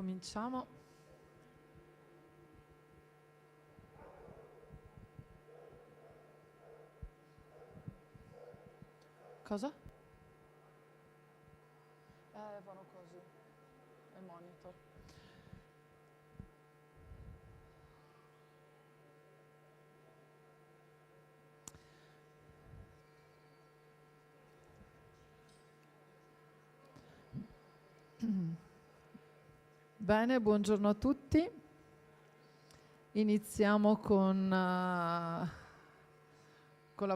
Cominciamo. Cosa? Vanno così. Il monitor. Bene, buongiorno a tutti. Iniziamo con la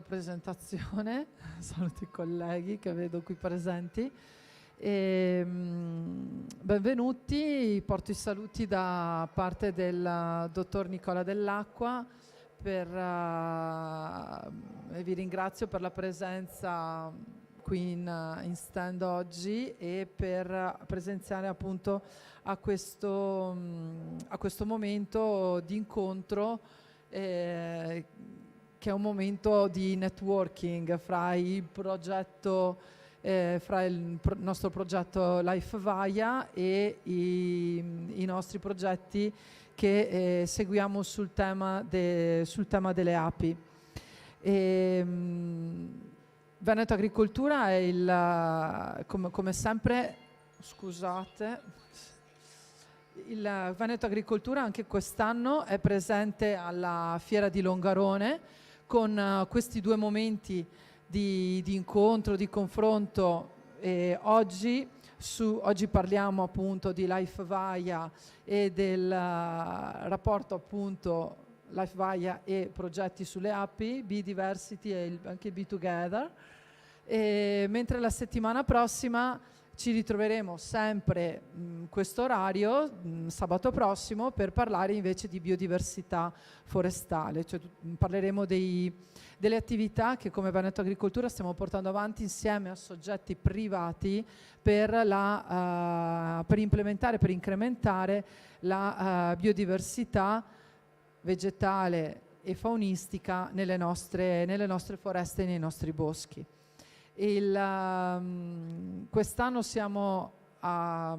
presentazione. Saluto i colleghi che vedo qui presenti. Benvenuti, porto i saluti da parte del dottor Nicola Dell'Acqua e vi ringrazio per la presenza qui in stand oggi e per presenziare appunto a questo momento di incontro che è un momento di networking fra il nostro progetto Life Vaia e i nostri progetti che seguiamo sul tema delle api. Veneto Agricoltura è come sempre, scusate, il Veneto Agricoltura anche quest'anno è presente alla Fiera di Longarone con questi due momenti di incontro, di confronto. Oggi parliamo appunto di Life Vaia e del rapporto appunto Life Vaia e progetti sulle api, Biodiversity e anche Be Together. Mentre la settimana prossima ci ritroveremo sempre questo orario, sabato prossimo, per parlare invece di biodiversità forestale. Cioè, parleremo delle attività che come Veneto Agricoltura stiamo portando avanti insieme a soggetti privati per implementare, per incrementare la biodiversità vegetale e faunistica nelle nostre foreste e nei nostri boschi. Quest'anno siamo a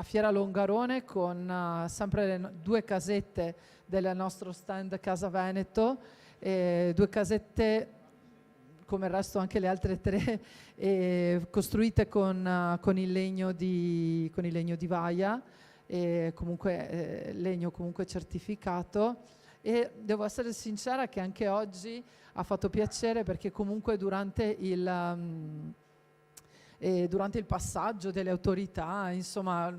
Fiera Longarone con sempre le due casette del nostro stand Casa Veneto, due casette come il resto anche le altre tre costruite con il legno di Vaia, legno comunque certificato. E devo essere sincera che anche oggi ha fatto piacere perché comunque durante il passaggio delle autorità, insomma,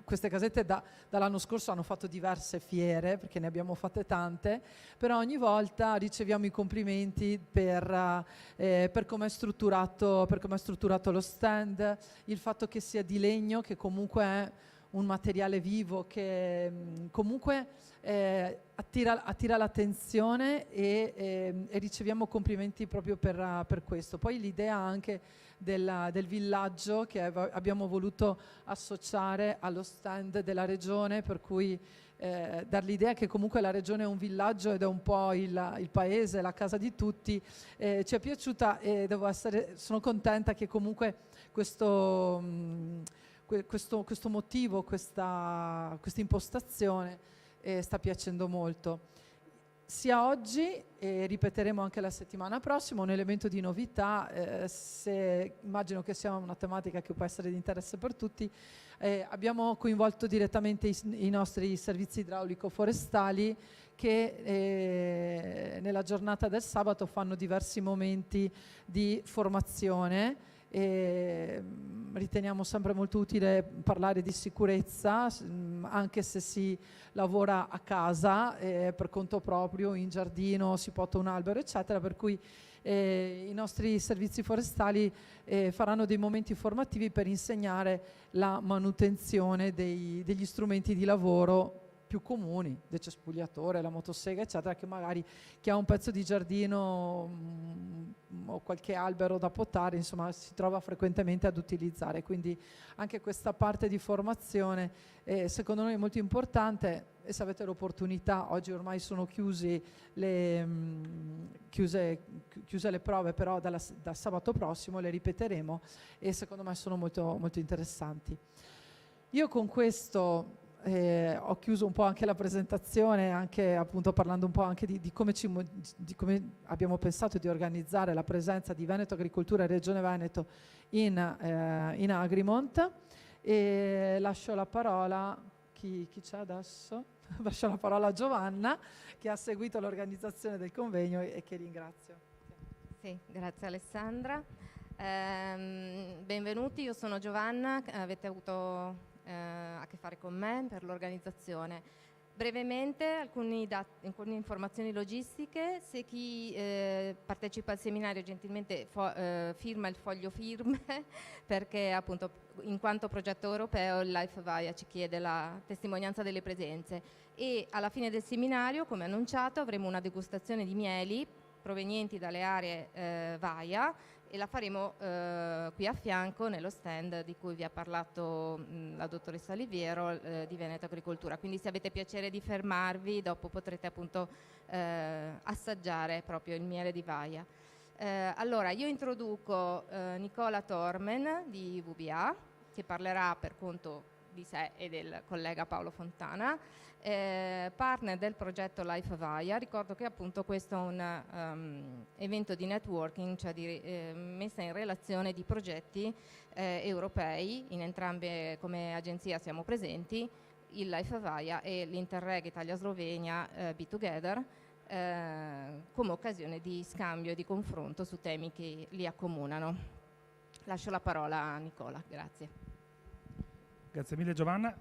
queste casette dall'anno scorso hanno fatto diverse fiere, perché ne abbiamo fatte tante, però ogni volta riceviamo i complimenti per come è strutturato lo stand, il fatto che sia di legno, che comunque è un materiale vivo che comunque attira l'attenzione e riceviamo complimenti proprio per questo. Poi l'idea anche del villaggio che abbiamo voluto associare allo stand della regione, per cui dar l'idea che comunque la regione è un villaggio ed è un po' il paese, la casa di tutti, ci è piaciuta e sono contenta che comunque questo motivo, questa impostazione sta piacendo molto. Sia oggi e ripeteremo anche la settimana prossima un elemento di novità, immagino che sia una tematica che può essere di interesse per tutti. Abbiamo coinvolto direttamente i nostri servizi idraulico-forestali che nella giornata del sabato fanno diversi momenti di formazione. Riteniamo sempre molto utile parlare di sicurezza, anche se si lavora a casa, per conto proprio, in giardino, si potta un albero, eccetera, per cui i nostri servizi forestali faranno dei momenti formativi per insegnare la manutenzione degli strumenti di lavoro più comuni, decespugliatore, la motosega, eccetera, che magari chi ha un pezzo di giardino o qualche albero da potare, insomma, si trova frequentemente ad utilizzare. Quindi anche questa parte di formazione secondo noi è molto importante, e se avete l'opportunità, oggi ormai sono chiuse le prove, però da sabato prossimo le ripeteremo e secondo me sono molto, molto interessanti. Io con questo ho chiuso un po' anche la presentazione, anche appunto parlando un po' anche di come, di come abbiamo pensato di organizzare la presenza di Veneto Agricoltura e Regione Veneto in Agrimont, e lascio la parola, chi c'è adesso? Lascio la parola a Giovanna, che ha seguito l'organizzazione del convegno e che ringrazio. Sì, grazie Alessandra. Benvenuti, io sono Giovanna, avete avuto a che fare con me per l'organizzazione. Brevemente alcune informazioni logistiche. Se chi partecipa al seminario gentilmente firma il foglio firme perché appunto in quanto progetto europeo il Life Vaia ci chiede la testimonianza delle presenze, e alla fine del seminario, come annunciato, avremo una degustazione di mieli provenienti dalle aree Vaia, e la faremo qui a fianco nello stand di cui vi ha parlato la dottoressa Oliviero di Veneto Agricoltura. Quindi se avete piacere di fermarvi, dopo potrete appunto assaggiare proprio il miele di Vaia. Allora, io introduco Nicola Tormen di VBA, che parlerà per conto di sé e del collega Paolo Fontana, partner del progetto Life Vaia. Ricordo che appunto questo è un evento di networking, cioè di messa in relazione di progetti europei. In entrambe come agenzia siamo presenti, il Life Vaia e l'Interreg Italia-Slovenia Be Together, come occasione di scambio e di confronto su temi che li accomunano. Lascio la parola a Nicola, grazie. Grazie mille Giovanna.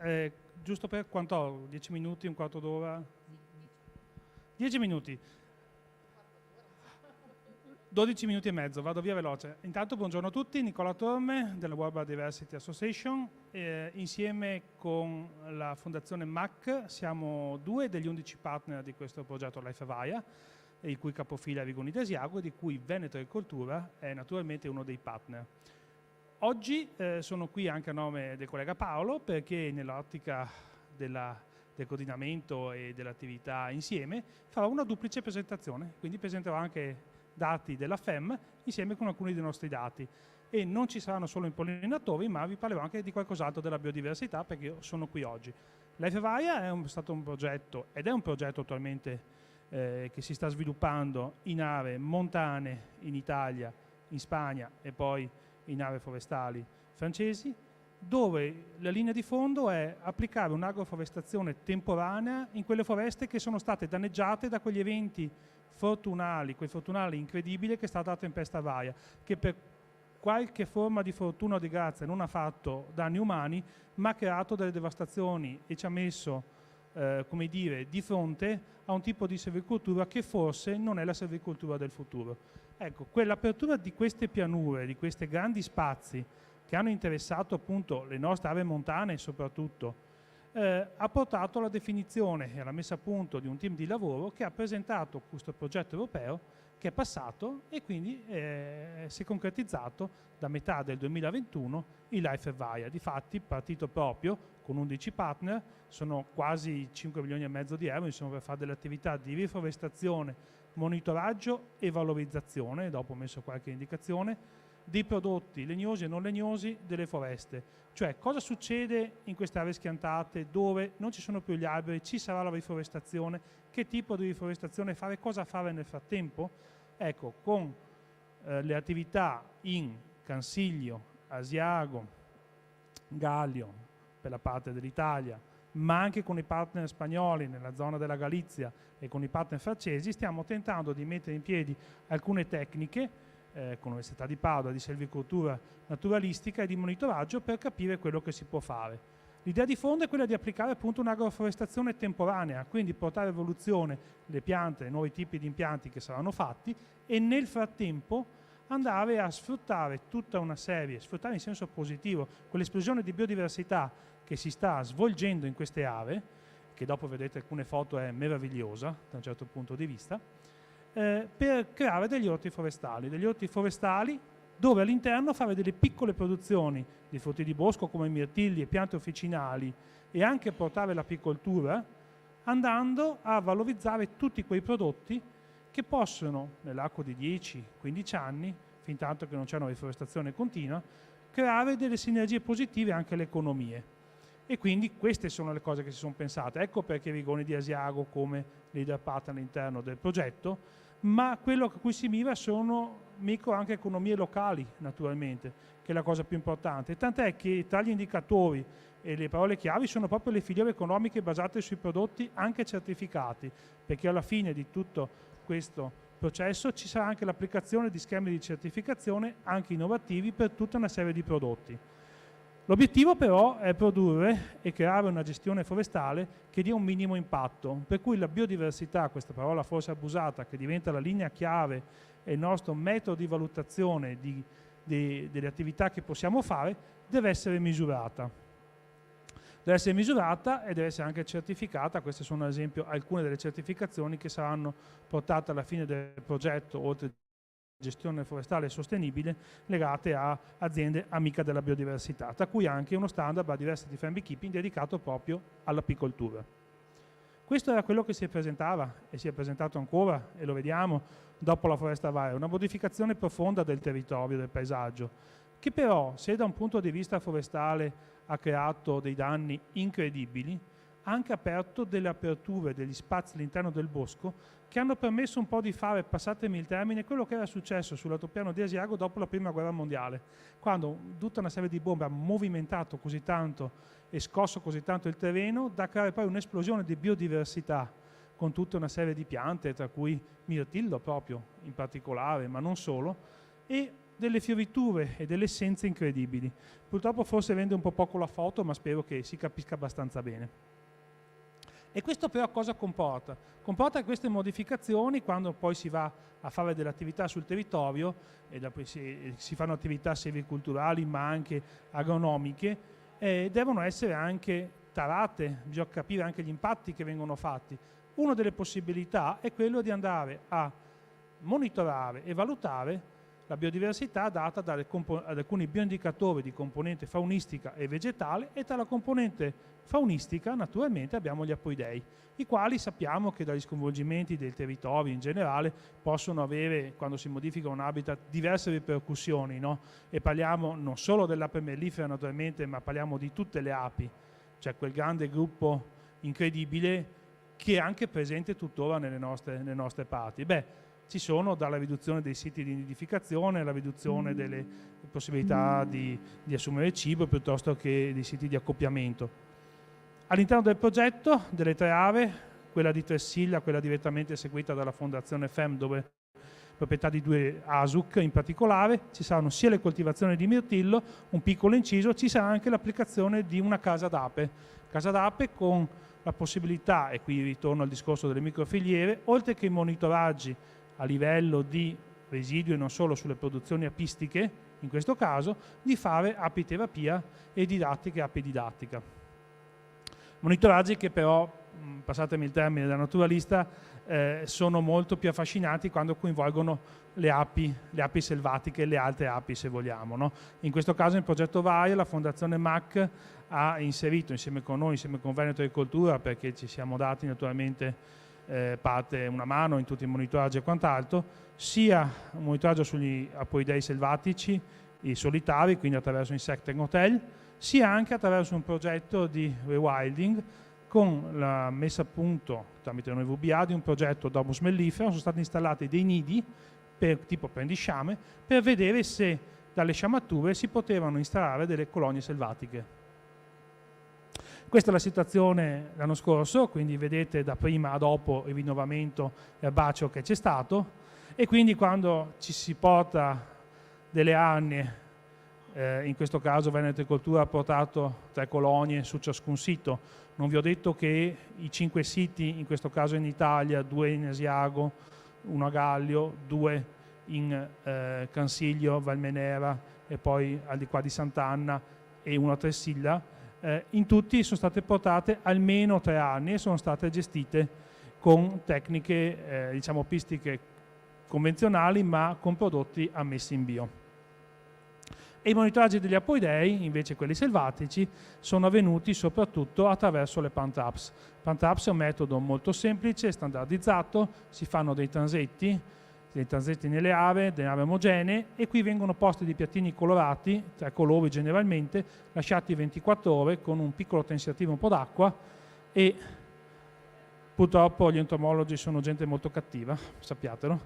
Giusto per quanto ho? 10 minuti, un quarto d'ora? 10 minuti. 12 minuti e mezzo, vado via veloce. Intanto buongiorno a tutti, Nicola Torme della World Biodiversity Association. Insieme con la Fondazione MAC siamo 2 degli 11 partner di questo progetto Life Vaia, il cui capofila è Vigoni d'Asiago, e di cui Veneto Agricoltura è naturalmente uno dei partner. Oggi sono qui anche a nome del collega Paolo, perché nell'ottica del coordinamento e dell'attività insieme farò una duplice presentazione, quindi presenterò anche dati della FEM insieme con alcuni dei nostri dati, e non ci saranno solo impollinatori, ma vi parlerò anche di qualcos'altro della biodiversità, perché io sono qui oggi. Life Vaia è stato un progetto, ed è un progetto attualmente che si sta sviluppando in aree montane in Italia, in Spagna e poi in aree forestali francesi, dove la linea di fondo è applicare un'agroforestazione temporanea in quelle foreste che sono state danneggiate da quegli eventi fortunali, quel fortunale incredibile che è stata la tempesta Vaia, che per qualche forma di fortuna o di grazia non ha fatto danni umani, ma ha creato delle devastazioni e ci ha messo, come dire, di fronte a un tipo di silvicoltura che forse non è la silvicoltura del futuro. Ecco, quell'apertura di queste pianure, di questi grandi spazi che hanno interessato appunto le nostre aree montane soprattutto, ha portato alla definizione e alla messa a punto di un team di lavoro che ha presentato questo progetto europeo, che è passato e quindi si è concretizzato da metà del 2021 il Life Vaia. Difatti, partito proprio con 11 partner, sono quasi 5 milioni e mezzo di euro, insomma, per fare delle attività di riforestazione, monitoraggio e valorizzazione, dopo ho messo qualche indicazione, dei prodotti legnosi e non legnosi delle foreste. Cioè, cosa succede in queste aree schiantate dove non ci sono più gli alberi, ci sarà la riforestazione, che tipo di riforestazione fare, cosa fare nel frattempo? Ecco, con le attività in Cansiglio, Asiago, Gallio, per la parte dell'Italia, ma anche con i partner spagnoli nella zona della Galizia e con i partner francesi, stiamo tentando di mettere in piedi alcune tecniche con l'Università di Padova di silvicoltura naturalistica e di monitoraggio per capire quello che si può fare. L'idea di fondo è quella di applicare appunto un'agroforestazione temporanea, quindi portare a evoluzione le piante, i nuovi tipi di impianti che saranno fatti, e nel frattempo andare a sfruttare tutta una serie, sfruttare in senso positivo quell'esplosione di biodiversità che si sta svolgendo in queste aree, che dopo vedete alcune foto è meravigliosa da un certo punto di vista, per creare degli orti forestali dove all'interno fare delle piccole produzioni di frutti di bosco come mirtilli e piante officinali, e anche portare l'apicoltura, andando a valorizzare tutti quei prodotti che possono nell'arco di 10-15 anni, fin tanto che non c'è una riforestazione continua, creare delle sinergie positive anche alle economie. E quindi queste sono le cose che si sono pensate. Ecco perché Rigoni di Asiago come leader partner all'interno del progetto, ma quello a cui si mira sono micro anche economie locali, naturalmente, che è la cosa più importante. Tant'è che tra gli indicatori e le parole chiavi sono proprio le filiere economiche basate sui prodotti anche certificati, perché alla fine di tutto questo processo ci sarà anche l'applicazione di schemi di certificazione anche innovativi per tutta una serie di prodotti. L'obiettivo però è produrre e creare una gestione forestale che dia un minimo impatto, per cui la biodiversità, questa parola forse abusata, che diventa la linea chiave e il nostro metodo di valutazione delle attività che possiamo fare, deve essere misurata. Deve essere misurata e deve essere anche certificata. Queste sono ad esempio alcune delle certificazioni che saranno portate alla fine del progetto, oltre gestione forestale sostenibile, legate a aziende amiche della biodiversità, tra cui anche uno standard Biodiversity Friendly Keeping dedicato proprio all'apicoltura. Questo era quello che si presentava e si è presentato ancora, e lo vediamo, dopo la foresta varia, una modificazione profonda del territorio, del paesaggio, che però, se da un punto di vista forestale ha creato dei danni incredibili, ha anche aperto delle aperture, degli spazi all'interno del bosco che hanno permesso un po' di fare, passatemi il termine, quello che era successo sull'altopiano di Asiago dopo la Prima Guerra Mondiale, quando tutta una serie di bombe ha movimentato così tanto e scosso così tanto il terreno da creare poi un'esplosione di biodiversità con tutta una serie di piante, tra cui mirtillo proprio in particolare, ma non solo, e delle fioriture e delle essenze incredibili. Purtroppo forse rende un po' poco la foto, ma spero che si capisca abbastanza bene. E questo però cosa comporta? Comporta queste modificazioni quando poi si va a fare delle attività sul territorio, e poi si fanno attività silvicolturali ma anche agronomiche, devono essere anche tarate, bisogna capire anche gli impatti che vengono fatti. Una delle possibilità è quello di andare a monitorare e valutare la biodiversità data ad alcuni bioindicatori di componente faunistica e vegetale, e tra la componente faunistica naturalmente abbiamo gli apoidei, i quali sappiamo che dagli sconvolgimenti del territorio in generale possono avere, quando si modifica un habitat, diverse ripercussioni, no? E parliamo non solo dell'ape mellifera naturalmente, ma parliamo di tutte le api, cioè quel grande gruppo incredibile che è anche presente tuttora nelle nostre parti. Ci sono dalla riduzione dei siti di nidificazione alla riduzione delle possibilità di assumere cibo piuttosto che dei siti di accoppiamento. All'interno del progetto, delle 3 aree, quella di Tressiglia, quella direttamente seguita dalla Fondazione FEM, dove proprietà di 2 ASUC in particolare, ci saranno sia le coltivazioni di mirtillo, un piccolo inciso, ci sarà anche l'applicazione di una casa d'ape con la possibilità, e qui ritorno al discorso delle microfiliere, oltre che i monitoraggi a livello di residui e non solo sulle produzioni apistiche, in questo caso, di fare apiterapia e apididattica. Monitoraggi che però, passatemi il termine da naturalista, sono molto più affascinanti quando coinvolgono le api selvatiche e le altre api, se vogliamo, no? In questo caso nel progetto Varia la Fondazione MAC ha inserito insieme con noi, insieme con Veneto Agricoltura, perché ci siamo dati naturalmente una mano in tutti i monitoraggi e quant'altro, sia un monitoraggio sugli apoidei selvatici, i solitari, quindi attraverso Insect and Hotel, sia anche attraverso un progetto di rewilding con la messa a punto tramite noi VBA di un progetto Domus mellifera. Sono stati installati dei nidi tipo prendisciame per vedere se dalle sciamature si potevano installare delle colonie selvatiche. Questa è la situazione l'anno scorso, quindi vedete da prima a dopo il rinnovamento erbaceo che c'è stato, e quindi quando ci si porta delle arnie, in questo caso Veneto Agricoltura ha portato 3 colonie su ciascun sito. Non vi ho detto che i 5 siti, in questo caso in Italia, 2 in Asiago, 1 a Gallio, 2 in Cansiglio, Valmenera e poi al di qua di Sant'Anna e 1 a Tressiglia, in tutti sono state portate almeno 3 anni e sono state gestite con tecniche diciamo apistiche convenzionali ma con prodotti ammessi in bio. E i monitoraggi degli apoidei, invece quelli selvatici, sono avvenuti soprattutto attraverso le PanTraps. PanTraps è un metodo molto semplice, standardizzato, si fanno dei transetti, dei transetti nelle aree omogenee, e qui vengono posti dei piattini colorati, 3 colori generalmente, lasciati 24 ore con un piccolo tensiativo, un po' d'acqua, e purtroppo gli entomologi sono gente molto cattiva, sappiatelo,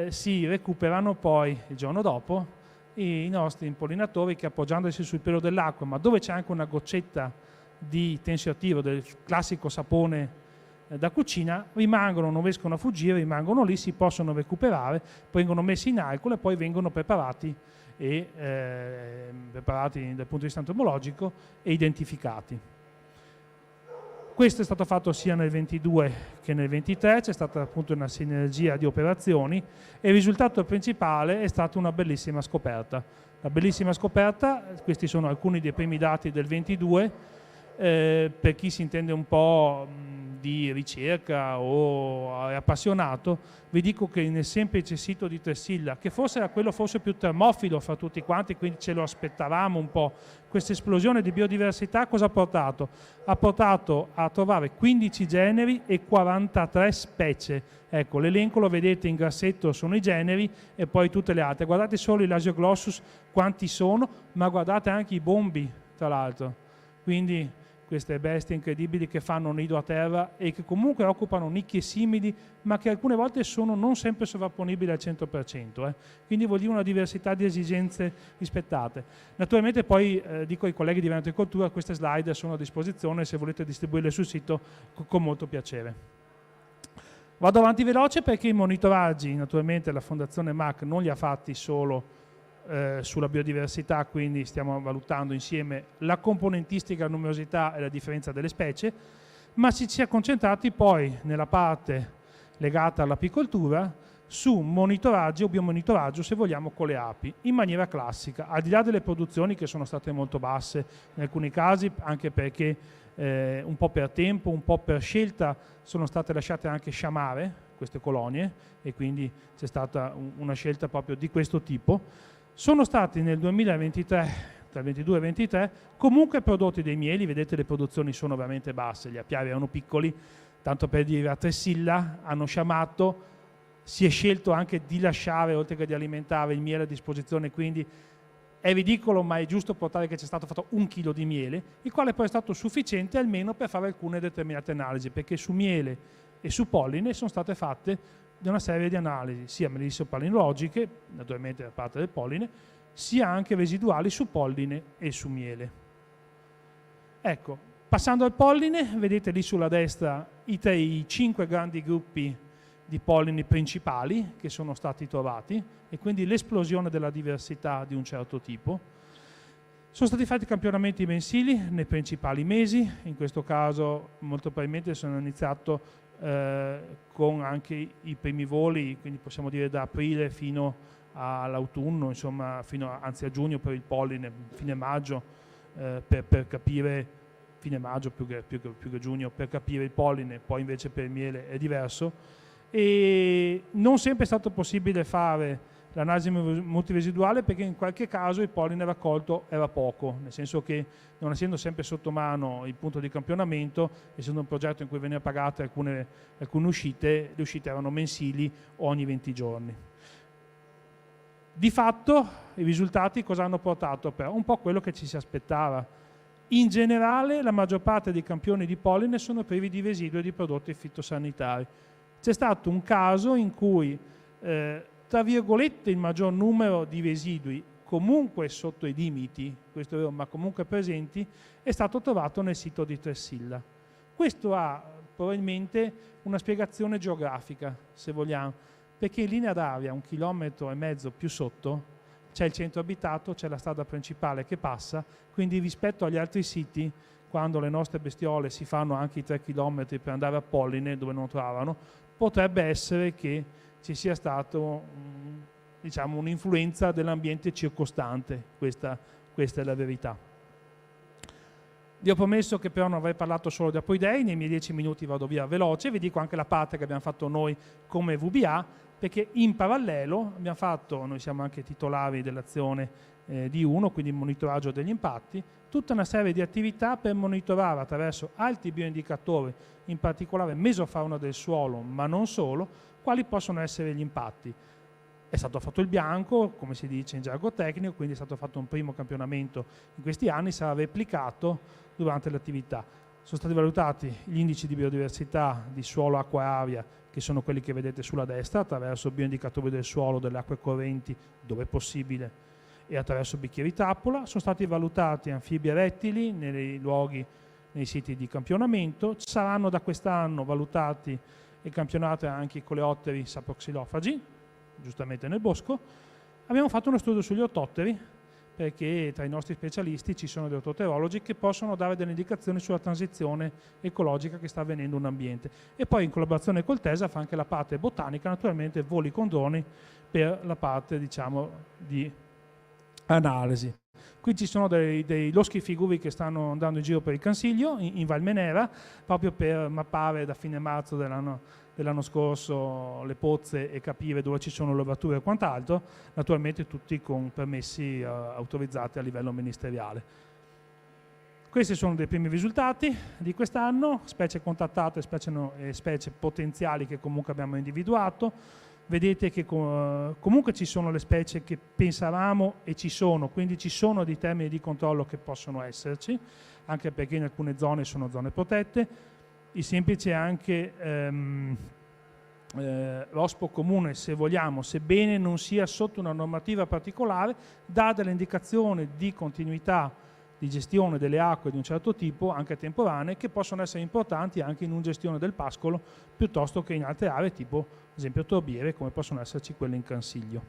si recuperano poi il giorno dopo i nostri impollinatori, che appoggiandosi sul pelo dell'acqua, ma dove c'è anche una goccetta di tensioattivo del classico sapone da cucina, rimangono, non riescono a fuggire, rimangono lì, si possono recuperare, vengono messi in alcol e poi vengono preparati dal punto di vista entomologico e identificati. Questo è stato fatto sia nel 22 che nel 23, c'è stata appunto una sinergia di operazioni e il risultato principale è stata una bellissima scoperta. La bellissima scoperta, questi sono alcuni dei primi dati del 22, per chi si intende un po' di ricerca o è appassionato, vi dico che nel semplice sito di Tresilla, che forse era quello forse più termofilo fra tutti quanti, quindi ce lo aspettavamo un po', questa esplosione di biodiversità cosa ha portato? Ha portato a trovare 15 generi e 43 specie. Ecco, l'elenco lo vedete in grassetto, sono i generi e poi tutte le altre. Guardate solo i Lasioglossus quanti sono, ma guardate anche i bombi, tra l'altro. Quindi queste bestie incredibili che fanno nido a terra e che comunque occupano nicchie simili, ma che alcune volte sono non sempre sovrapponibili al 100%. Quindi vuol dire una diversità di esigenze rispettate. Naturalmente poi dico ai colleghi di Veneto Agricoltura, queste slide sono a disposizione, se volete distribuirle sul sito con molto piacere. Vado avanti veloce perché i monitoraggi, naturalmente la Fondazione MAC non li ha fatti solo sulla biodiversità, quindi stiamo valutando insieme la componentistica, la numerosità e la differenza delle specie, ma ci si è concentrati poi nella parte legata all'apicoltura su monitoraggio o biomonitoraggio, se vogliamo, con le api, in maniera classica, al di là delle produzioni che sono state molto basse in alcuni casi, anche perché un po' per tempo, un po' per scelta sono state lasciate anche sciamare queste colonie e quindi c'è stata una scelta proprio di questo tipo. Sono stati nel 2023, tra il 22 e il 23, comunque prodotti dei mieli, vedete le produzioni sono veramente basse, gli apiari erano piccoli, tanto per dire a Tresilla hanno sciamato, si è scelto anche di lasciare oltre che di alimentare il miele a disposizione, quindi è ridicolo ma è giusto portare che c'è stato fatto 1 chilo di miele, il quale poi è stato sufficiente almeno per fare alcune determinate analisi, perché su miele e su polline sono state fatte di una serie di analisi, sia medicinopallinologiche, naturalmente da parte del polline, sia anche residuali su polline e su miele. Ecco, passando al polline, vedete lì sulla destra i 5 grandi gruppi di pollini principali che sono stati trovati e quindi l'esplosione della diversità di un certo tipo. Sono stati fatti campionamenti mensili nei principali mesi, in questo caso molto probabilmente sono iniziato con anche i primi voli, quindi possiamo dire da aprile fino all'autunno, insomma anzi a giugno per il polline, fine maggio per capire, fine maggio più che giugno, per capire il polline, poi invece per il miele è diverso e non sempre è stato possibile fare l'analisi multiresiduale perché in qualche caso il polline raccolto era poco, nel senso che non essendo sempre sotto mano il punto di campionamento, essendo un progetto in cui veniva pagate alcune uscite, le uscite erano mensili ogni 20 giorni. Di fatto i risultati cosa hanno portato? Però un po' quello che ci si aspettava. In generale la maggior parte dei campioni di polline sono privi di residui e di prodotti fitosanitari. C'è stato un caso in cui tra virgolette il maggior numero di residui comunque sotto i limiti, questo è vero, ma comunque presenti, è stato trovato nel sito di Tresilla. Questo ha probabilmente una spiegazione geografica, se vogliamo, perché in linea d'aria 1,5 chilometri più sotto c'è il centro abitato, c'è la strada principale che passa, quindi rispetto agli altri siti, quando le nostre bestiole si fanno anche i 3 chilometri per andare a polline dove non trovavano, potrebbe essere che ci sia stato diciamo, un'influenza dell'ambiente circostante, questa è la verità. Vi ho promesso che però non avrei parlato solo di Apoidei, nei miei 10 minuti vado via veloce, vi dico anche la parte che abbiamo fatto noi come VBA, perché in parallelo abbiamo fatto, noi siamo anche titolari dell'azione di uno, quindi monitoraggio degli impatti, tutta una serie di attività per monitorare attraverso alti bioindicatori, in particolare mesofauna del suolo, ma non solo, quali possono essere gli impatti. È stato fatto il bianco, come si dice in gergo tecnico, quindi è stato fatto un primo campionamento in questi anni, sarà replicato durante l'attività. Sono stati valutati gli indici di biodiversità di suolo, acqua e aria, che sono quelli che vedete sulla destra, attraverso bioindicatori del suolo, delle acque correnti, dove è possibile, e attraverso bicchieri trappola. Sono stati valutati anfibi e rettili nei luoghi, nei siti di campionamento. Saranno da quest'anno valutati e campionati anche i coleotteri saproxilofagi, giustamente nel bosco. Abbiamo fatto uno studio sugli ortotteri, perché tra i nostri specialisti ci sono dei ortotterologi che possono dare delle indicazioni sulla transizione ecologica che sta avvenendo in un ambiente. E poi in collaborazione col TESA fa anche la parte botanica, naturalmente voli con droni per la parte, diciamo, di analisi. Qui ci sono dei loschi figuri che stanno andando in giro per il Consiglio, in Val Menera, proprio per mappare da fine marzo dell'anno scorso le pozze e capire dove ci sono levature e quant'altro, naturalmente tutti con permessi autorizzati a livello ministeriale. Questi sono dei primi risultati di quest'anno, specie contattate e specie potenziali che comunque abbiamo individuato. Vedete che comunque ci sono le specie che pensavamo e ci sono, quindi ci sono dei termini di controllo che possono esserci, anche perché in alcune zone sono zone protette. Il semplice anche rospo comune, se vogliamo, sebbene non sia sotto una normativa particolare, dà delle indicazioni di continuità di gestione delle acque di un certo tipo, anche temporanee, che possono essere importanti anche in una gestione del pascolo, piuttosto che in altre aree, tipo ad esempio torbiere, come possono esserci quelle in Consiglio.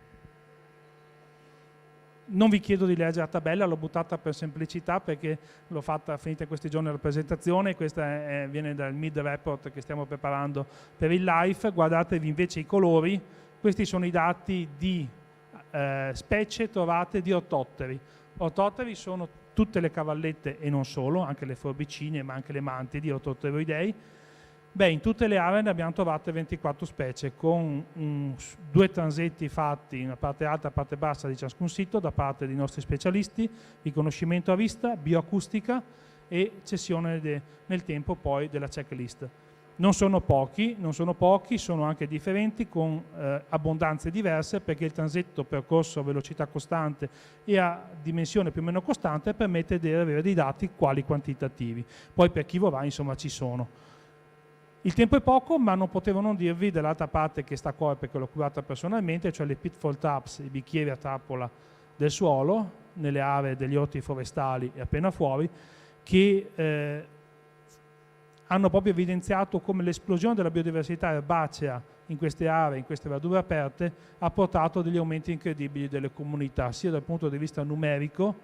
Non vi chiedo di leggere la tabella, l'ho buttata per semplicità perché l'ho fatta finita questi giorni la presentazione. Questa viene dal mid report che stiamo preparando per il live. Guardatevi invece i colori, questi sono i dati di specie trovate di ortotteri. Ortotteri sono tutte le cavallette e non solo, anche le forbicine, ma anche le mantidi ortotteroidei. Beh, in tutte le aree ne abbiamo trovate 24 specie, con 2 transetti fatti, una parte alta e una parte bassa di ciascun sito, da parte dei nostri specialisti, riconoscimento a vista, bioacustica e cessione nel tempo poi della checklist. Non sono pochi, sono anche differenti, con abbondanze diverse, perché il transetto percorso a velocità costante e a dimensione più o meno costante permette di avere dei dati quali quantitativi. Poi per chi vorrà, insomma, ci sono. Il tempo è poco, ma non potevo non dirvi dell'altra parte che sta qua perché l'ho curata personalmente, cioè le pitfall traps, i bicchieri a trappola del suolo, nelle aree degli orti forestali e appena fuori, che hanno proprio evidenziato come l'esplosione della biodiversità erbacea in queste aree, in queste verdure aperte, ha portato degli aumenti incredibili delle comunità, sia dal punto di vista numerico,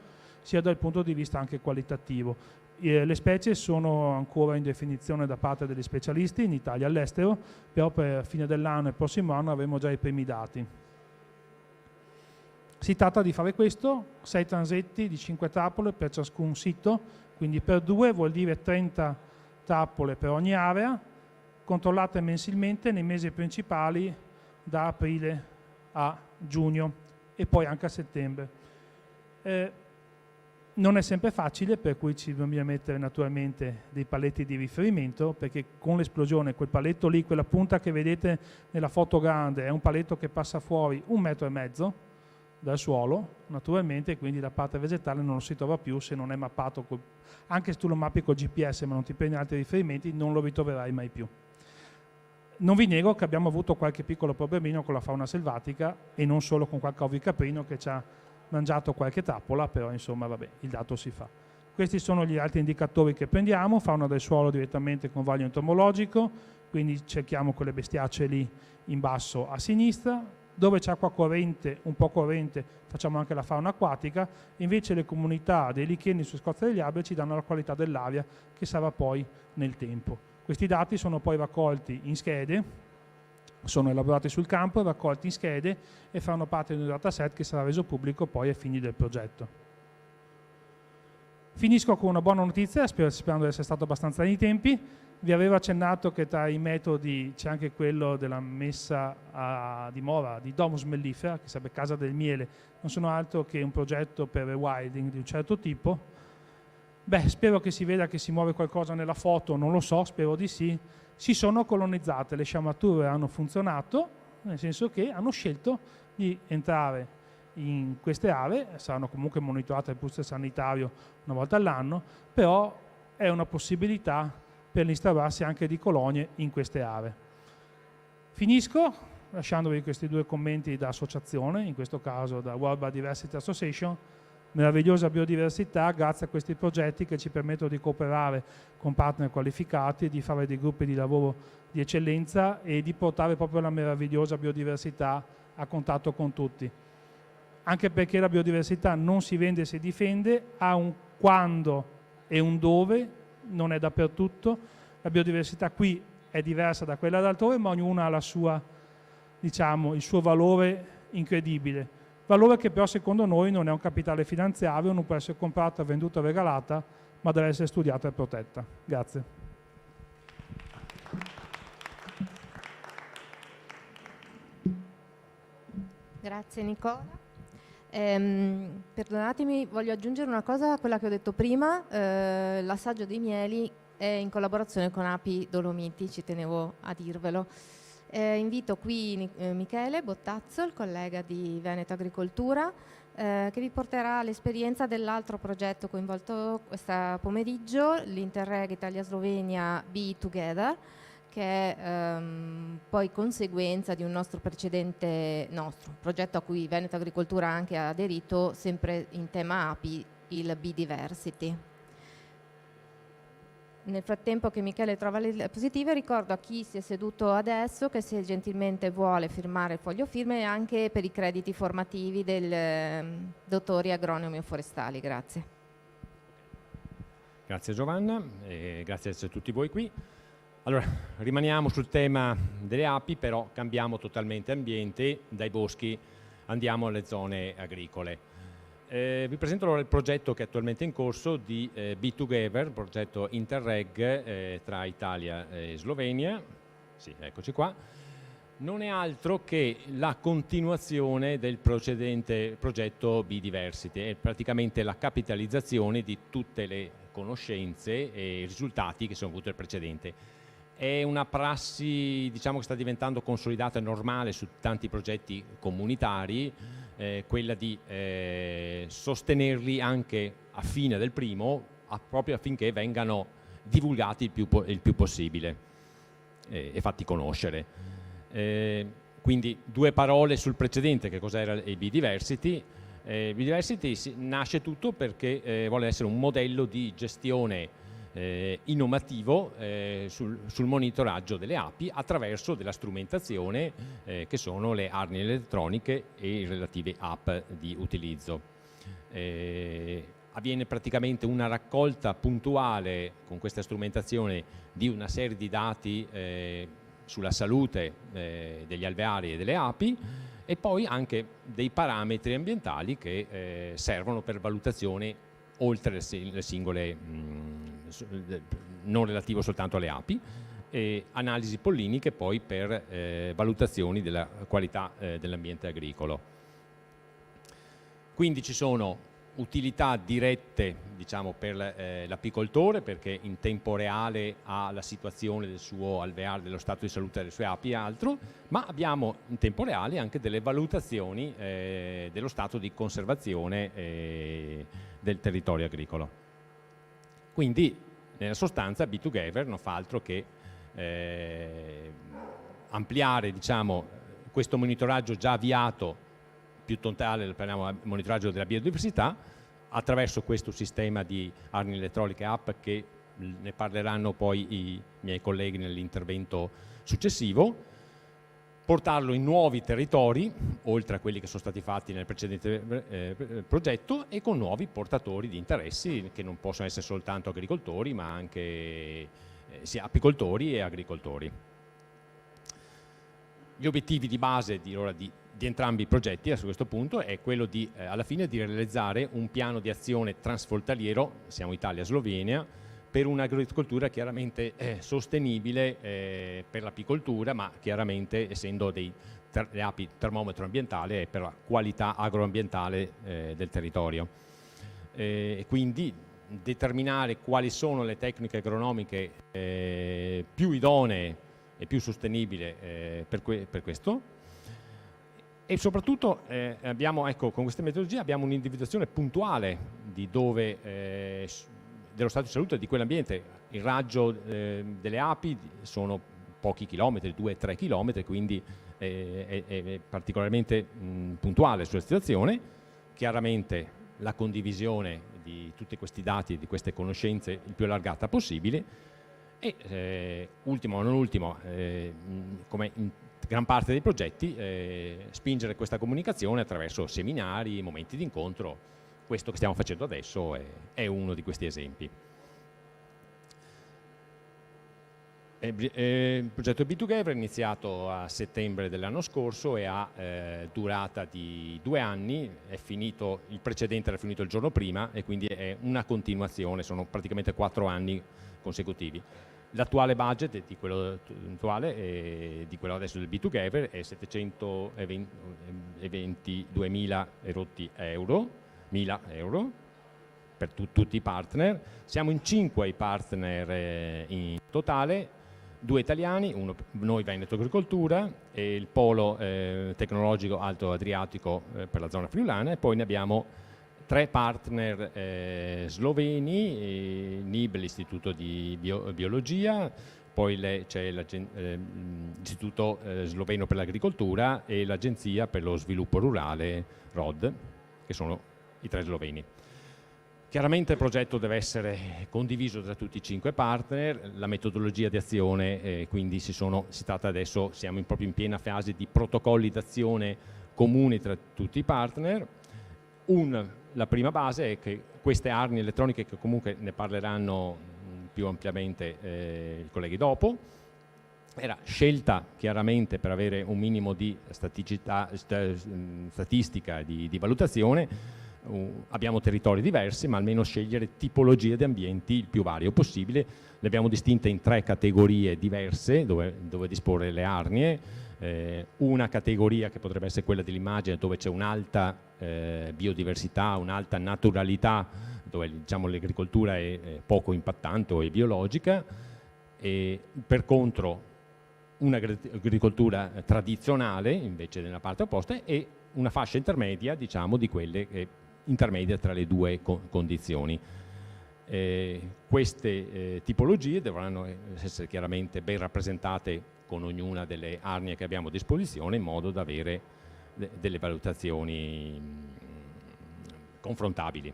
sia dal punto di vista anche qualitativo. Le specie sono ancora in definizione da parte degli specialisti in Italia e all'estero, però per fine dell'anno e il prossimo anno avremo già i primi dati. Si tratta di fare questo, 6 transetti di 5 trappole per ciascun sito, quindi per 2 vuol dire 30 trappole per ogni area, controllate mensilmente nei mesi principali da aprile a giugno e poi anche a settembre. Non è sempre facile, per cui ci dobbiamo mettere naturalmente dei paletti di riferimento, perché con l'esplosione, quel paletto lì, quella punta che vedete nella foto grande, è un paletto che passa fuori 1,5 metri dal suolo, naturalmente, quindi la parte vegetale non lo si trova più se non è mappato, anche se tu lo mappi col GPS ma non ti prendi altri riferimenti, non lo ritroverai mai più. Non vi nego che abbiamo avuto qualche piccolo problemino con la fauna selvatica e non solo con qualche ovicaprino che ci ha mangiato qualche trappola, però insomma vabbè, il dato si fa. Questi sono gli altri indicatori che prendiamo, fauna del suolo direttamente con vaglio entomologico, quindi cerchiamo quelle bestiacce lì in basso a sinistra, dove c'è acqua corrente, un po' corrente, facciamo anche la fauna acquatica, invece le comunità dei licheni su scozza degli alberi ci danno la qualità dell'aria che sarà poi nel tempo. Questi dati sono poi raccolti in schede, sono elaborati sul campo, raccolti in schede e fanno parte di un dataset che sarà reso pubblico poi ai fini del progetto. Finisco con una buona notizia, sperando di essere stato abbastanza nei tempi. Vi avevo accennato che tra i metodi c'è anche quello della messa a dimora di Domus mellifera, che sarebbe casa del miele, non sono altro che un progetto per rewilding di un certo tipo. Beh, spero che si veda che si muove qualcosa nella foto, non lo so, spero di sì. Si sono colonizzate, le sciamature hanno funzionato, nel senso che hanno scelto di entrare in queste aree, saranno comunque monitorate dal puzze sanitario una volta all'anno, però è una possibilità per l'installarsi anche di colonie in queste aree. Finisco lasciandovi questi due commenti da associazione, in questo caso da World Biodiversity Association, meravigliosa biodiversità grazie a questi progetti che ci permettono di cooperare con partner qualificati, di fare dei gruppi di lavoro di eccellenza e di portare proprio la meravigliosa biodiversità a contatto con tutti. Anche perché la biodiversità non si vende, si difende, ha un quando e un dove, non è dappertutto. La biodiversità qui è diversa da quella d'altrove, ma ognuna ha la sua, diciamo, il suo valore incredibile. Valore che però secondo noi non è un capitale finanziario, non può essere comprata, venduta, regalata, ma deve essere studiata e protetta. Grazie. Grazie Nicola. Perdonatemi, voglio aggiungere una cosa a quella che ho detto prima. L'assaggio dei mieli è in collaborazione con Api Dolomiti, ci tenevo a dirvelo. Invito qui Michele Bottazzo, il collega di Veneto Agricoltura, che vi porterà l'esperienza dell'altro progetto coinvolto questo pomeriggio, l'Interreg Italia-Slovenia Be Together, che è poi conseguenza di un nostro precedente progetto a cui Veneto Agricoltura ha anche aderito, sempre in tema api, il Bee Diversity. Nel frattempo che Michele trova le diapositive, ricordo a chi si è seduto adesso che se gentilmente vuole firmare il foglio firme anche per i crediti formativi del dottori agronomi o forestali. Grazie. Grazie Giovanna e grazie di essere tutti voi qui. Allora, rimaniamo sul tema delle api, però cambiamo totalmente ambiente, dai boschi andiamo alle zone agricole. Vi presento allora il progetto che è attualmente in corso di Be Together, progetto Interreg tra Italia e Slovenia. Sì, eccoci qua. Non è altro che la continuazione del precedente progetto Bee Diversity, è praticamente la capitalizzazione di tutte le conoscenze e risultati che sono avuti nel precedente. È una prassi, diciamo, che sta diventando consolidata e normale su tanti progetti comunitari, quella di sostenerli anche a fine del primo, proprio affinché vengano divulgati il più possibile e fatti conoscere. Quindi due parole sul precedente, che cos'era il Bee Diversity. Bee Diversity nasce tutto perché vuole essere un modello di gestione innovativo sul monitoraggio delle api attraverso della strumentazione che sono le arnie elettroniche e i relativi app di utilizzo. Avviene praticamente una raccolta puntuale con questa strumentazione di una serie di dati sulla salute degli alveari e delle api e poi anche dei parametri ambientali che servono per valutazione oltre le singole, non relativo soltanto alle api, e analisi polliniche poi per valutazioni della qualità dell'ambiente agricolo. Quindi ci sono utilità dirette, diciamo, per l'apicoltore, perché in tempo reale ha la situazione del suo alveare, dello stato di salute delle sue api e altro, ma abbiamo in tempo reale anche delle valutazioni dello stato di conservazione del territorio agricolo. Quindi nella sostanza Be Together non fa altro che ampliare, diciamo, questo monitoraggio già avviato più totale, parliamo del monitoraggio della biodiversità, attraverso questo sistema di arnie elettroniche app, che ne parleranno poi i miei colleghi nell'intervento successivo, portarlo in nuovi territori, oltre a quelli che sono stati fatti nel precedente progetto, e con nuovi portatori di interessi, che non possono essere soltanto agricoltori, ma anche sia apicoltori e agricoltori. Gli obiettivi di base di entrambi i progetti su questo punto è quello di, alla fine, di realizzare un piano di azione transfrontaliero, siamo Italia-Slovenia, per un'agricoltura chiaramente sostenibile per l'apicoltura, ma chiaramente essendo le api termometro ambientale e per la qualità agroambientale del territorio. Quindi determinare quali sono le tecniche agronomiche più idonee e più sostenibili per questo. E soprattutto abbiamo, ecco, con queste metodologie abbiamo un'individuazione puntuale di dove, dello stato di salute di quell'ambiente. Il raggio delle api sono pochi chilometri, 2-3 chilometri, quindi è particolarmente puntuale sulla situazione. Chiaramente la condivisione di tutti questi dati, di queste conoscenze il più allargata possibile e ultimo ma non ultimo, come in gran parte dei progetti, spingere questa comunicazione attraverso seminari, momenti di incontro. Questo che stiamo facendo adesso è uno di questi esempi. Il progetto B2Gather è iniziato a settembre dell'anno scorso e ha durata di 2 anni, il precedente era finito il giorno prima e quindi è una continuazione, sono praticamente 4 anni consecutivi. L'attuale budget di quello attuale e di quello adesso del B2Gather è 722.000 euro per tutti i partner. Siamo in 5 i partner in totale, 2 italiani, uno noi Veneto Agricoltura e il Polo Tecnologico Alto Adriatico per la zona friulana, e poi ne abbiamo 3 partner sloveni, NIB, l'Istituto di Biologia, poi c'è l'Istituto Sloveno per l'Agricoltura e l'Agenzia per lo Sviluppo Rurale, ROD, che sono i 3 sloveni. Chiaramente il progetto deve essere condiviso tra tutti i 5 partner, la metodologia di azione, quindi siamo proprio in piena fase di protocolli d'azione comuni tra tutti i partner. La prima base è che queste armi elettroniche, che comunque ne parleranno più ampiamente i colleghi dopo, era scelta chiaramente per avere un minimo di statistica di valutazione. Abbiamo territori diversi, ma almeno scegliere tipologie di ambienti il più vario possibile. Le abbiamo distinte in 3 categorie diverse dove disporre le arnie. Una categoria che potrebbe essere quella dell'immagine, dove c'è un'alta biodiversità, un'alta naturalità, dove diciamo l'agricoltura è poco impattante o è biologica, e per contro un'agricoltura tradizionale invece nella parte opposta, e una fascia intermedia, diciamo, di quelle intermedia tra le 2 condizioni. Queste tipologie dovranno essere chiaramente ben rappresentate con ognuna delle arnie che abbiamo a disposizione, in modo da avere delle valutazioni confrontabili.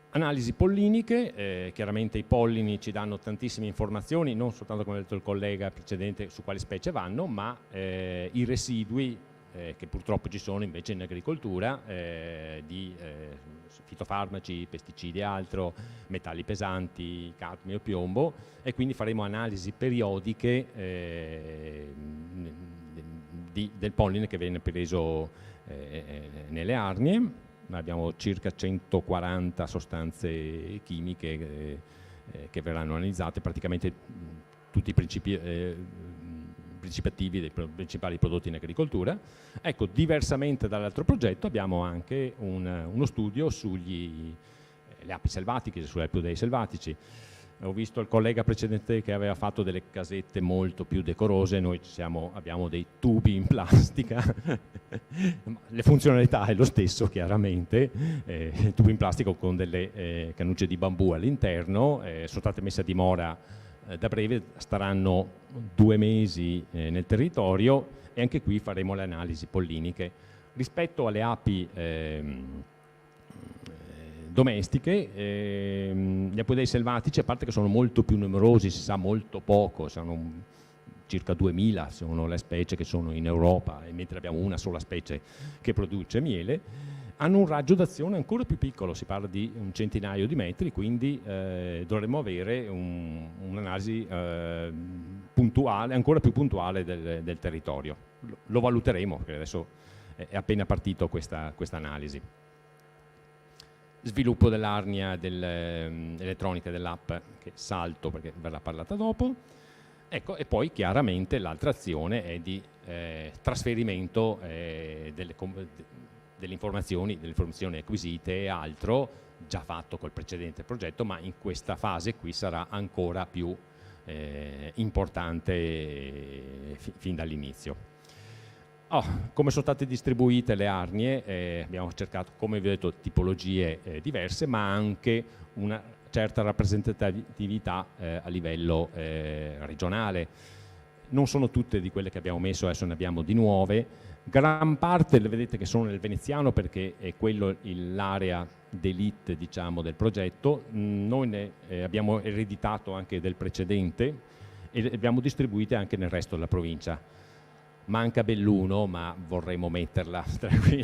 Analisi polliniche, chiaramente i pollini ci danno tantissime informazioni, non soltanto, come ha detto il collega precedente, su quali specie vanno, ma i residui che purtroppo ci sono invece in agricoltura di fitofarmaci, pesticidi e altro, metalli pesanti, cadmio e piombo, e quindi faremo analisi periodiche del polline che viene preso nelle arnie. Abbiamo circa 140 sostanze chimiche che verranno analizzate, praticamente tutti i principi attivi dei principali prodotti in agricoltura. Ecco, diversamente dall'altro progetto abbiamo anche uno studio sulle api selvatiche, sulle Apiidei selvatici. Ho visto il collega precedente che aveva fatto delle casette molto più decorose, noi abbiamo dei tubi in plastica, le funzionalità è lo stesso chiaramente, tubi in plastica con delle cannucce di bambù all'interno, sono state messe a dimora da breve, staranno 2 mesi nel territorio, e anche qui faremo le analisi polliniche. Rispetto alle api domestiche, gli Apiidei selvatici, a parte che sono molto più numerosi, si sa molto poco, sono circa 2000 sono le specie che sono in Europa, e mentre abbiamo una sola specie che produce miele, hanno un raggio d'azione ancora più piccolo, si parla di un centinaio di metri, quindi dovremmo avere un'analisi puntuale, ancora più puntuale del territorio. Lo valuteremo, perché adesso è appena partito questa analisi. Sviluppo dell'Arnia dell'elettronica dell'app, che salto perché verrà parlata dopo. Ecco, e poi chiaramente l'altra azione è di trasferimento delle informazioni acquisite e altro, già fatto col precedente progetto, ma in questa fase qui sarà ancora più importante fin dall'inizio. Come sono state distribuite le arnie? Abbiamo cercato, come vi ho detto, tipologie diverse, ma anche una certa rappresentatività a livello regionale. Non sono tutte di quelle che abbiamo messo, adesso ne abbiamo di nuove. Gran parte le vedete che sono nel veneziano, perché è quello l'area d'élite, diciamo, del progetto. Noi ne abbiamo ereditato anche del precedente e le abbiamo distribuite anche nel resto della provincia. Manca Belluno, ma vorremmo metterla tra qui.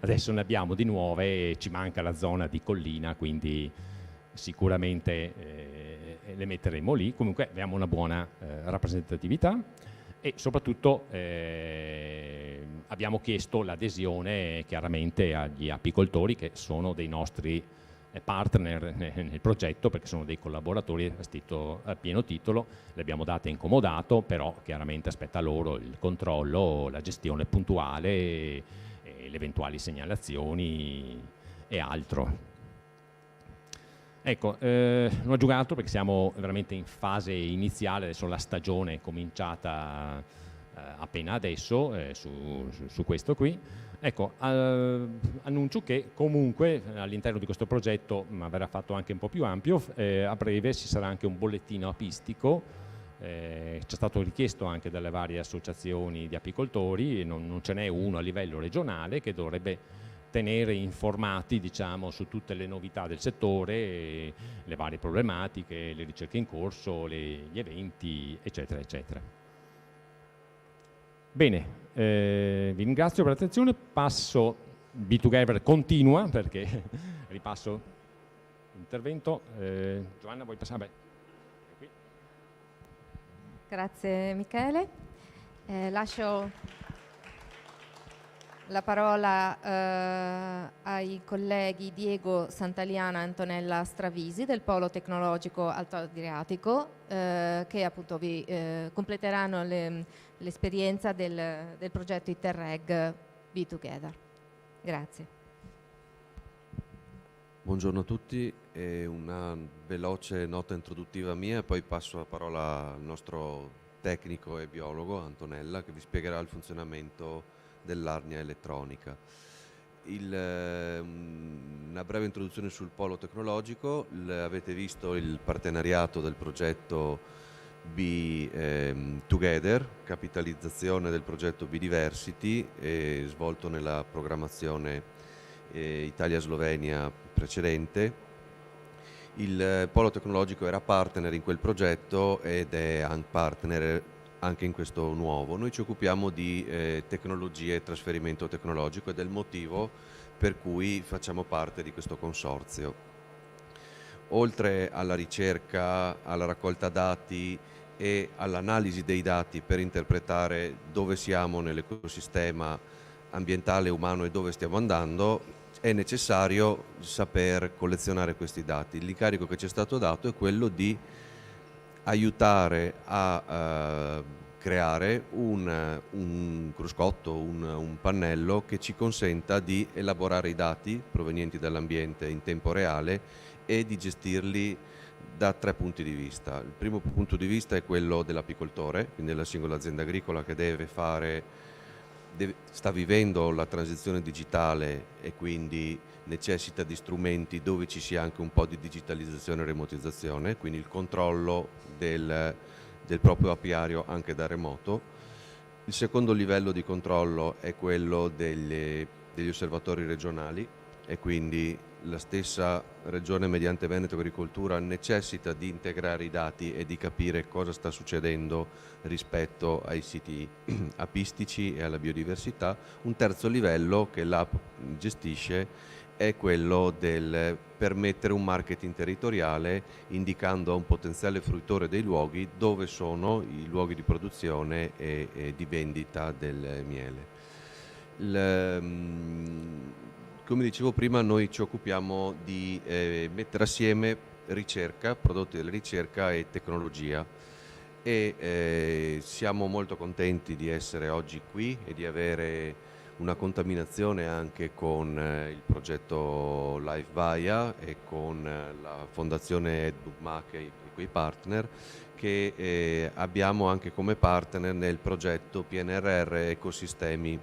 Adesso ne abbiamo di nuove e ci manca la zona di collina, quindi sicuramente le metteremo lì. Comunque abbiamo una buona rappresentatività e soprattutto abbiamo chiesto l'adesione chiaramente agli apicoltori, che sono dei nostri partner nel progetto, perché sono dei collaboratori a pieno titolo. Le abbiamo date in comodato, però chiaramente aspetta loro il controllo, la gestione puntuale e le eventuali segnalazioni e altro. Ecco, non aggiungo altro perché siamo veramente in fase iniziale, adesso la stagione è cominciata appena adesso su questo qui. Ecco, annuncio che comunque all'interno di questo progetto, ma verrà fatto anche un po' più ampio, a breve ci sarà anche un bollettino apistico. C'è stato richiesto anche dalle varie associazioni di apicoltori, non ce n'è uno a livello regionale, che dovrebbe tenere informati, diciamo, su tutte le novità del settore, le varie problematiche, le ricerche in corso, gli eventi, eccetera, eccetera. Bene, vi ringrazio per l'attenzione, passo, B2Gather continua, perché ripasso l'intervento. Giovanna, vuoi passare? Qui. Grazie Michele. Lascio la parola ai colleghi Diego Santaliana e Antonella Stravisi del Polo Tecnologico Alto Adriatico, che appunto vi completeranno l'esperienza del progetto Interreg B2Gather. Grazie. Buongiorno a tutti, una veloce nota introduttiva mia e poi passo la parola al nostro tecnico e biologo Antonella, che vi spiegherà il funzionamento dell'arnia elettronica. Una breve introduzione sul polo tecnologico. Avete visto il partenariato del progetto B2Gather, capitalizzazione del progetto B-Diversity, svolto nella programmazione Italia-Slovenia precedente. Il polo tecnologico era partner in quel progetto ed è partner anche in questo nuovo. Noi ci occupiamo di tecnologie e trasferimento tecnologico ed è il motivo per cui facciamo parte di questo consorzio. Oltre alla ricerca, alla raccolta dati e all'analisi dei dati per interpretare dove siamo nell'ecosistema ambientale umano e dove stiamo andando, è necessario saper collezionare questi dati. L'incarico che ci è stato dato è quello di aiutare a creare un cruscotto, un pannello che ci consenta di elaborare i dati provenienti dall'ambiente in tempo reale e di gestirli da 3 punti di vista. Il primo punto di vista è quello dell'apicoltore, quindi della singola azienda agricola che sta vivendo la transizione digitale e quindi necessita di strumenti dove ci sia anche un po' di digitalizzazione e remotizzazione, quindi il controllo del proprio apiario anche da remoto. Il secondo livello di controllo è quello degli osservatori regionali e quindi la stessa Regione mediante Veneto Agricoltura necessita di integrare i dati e di capire cosa sta succedendo rispetto ai siti apistici e alla biodiversità. Un terzo livello che l'app gestisce è quello del permettere un marketing territoriale, indicando a un potenziale fruitore dei luoghi dove sono i luoghi di produzione e di vendita del miele. Come dicevo prima, noi ci occupiamo di mettere assieme ricerca, prodotti della ricerca e tecnologia, e siamo molto contenti di essere oggi qui e di avere una contaminazione anche con il progetto LiveVia e con la fondazione Edbook Mac e quei partner che abbiamo anche come partner nel progetto PNRR Ecosistemi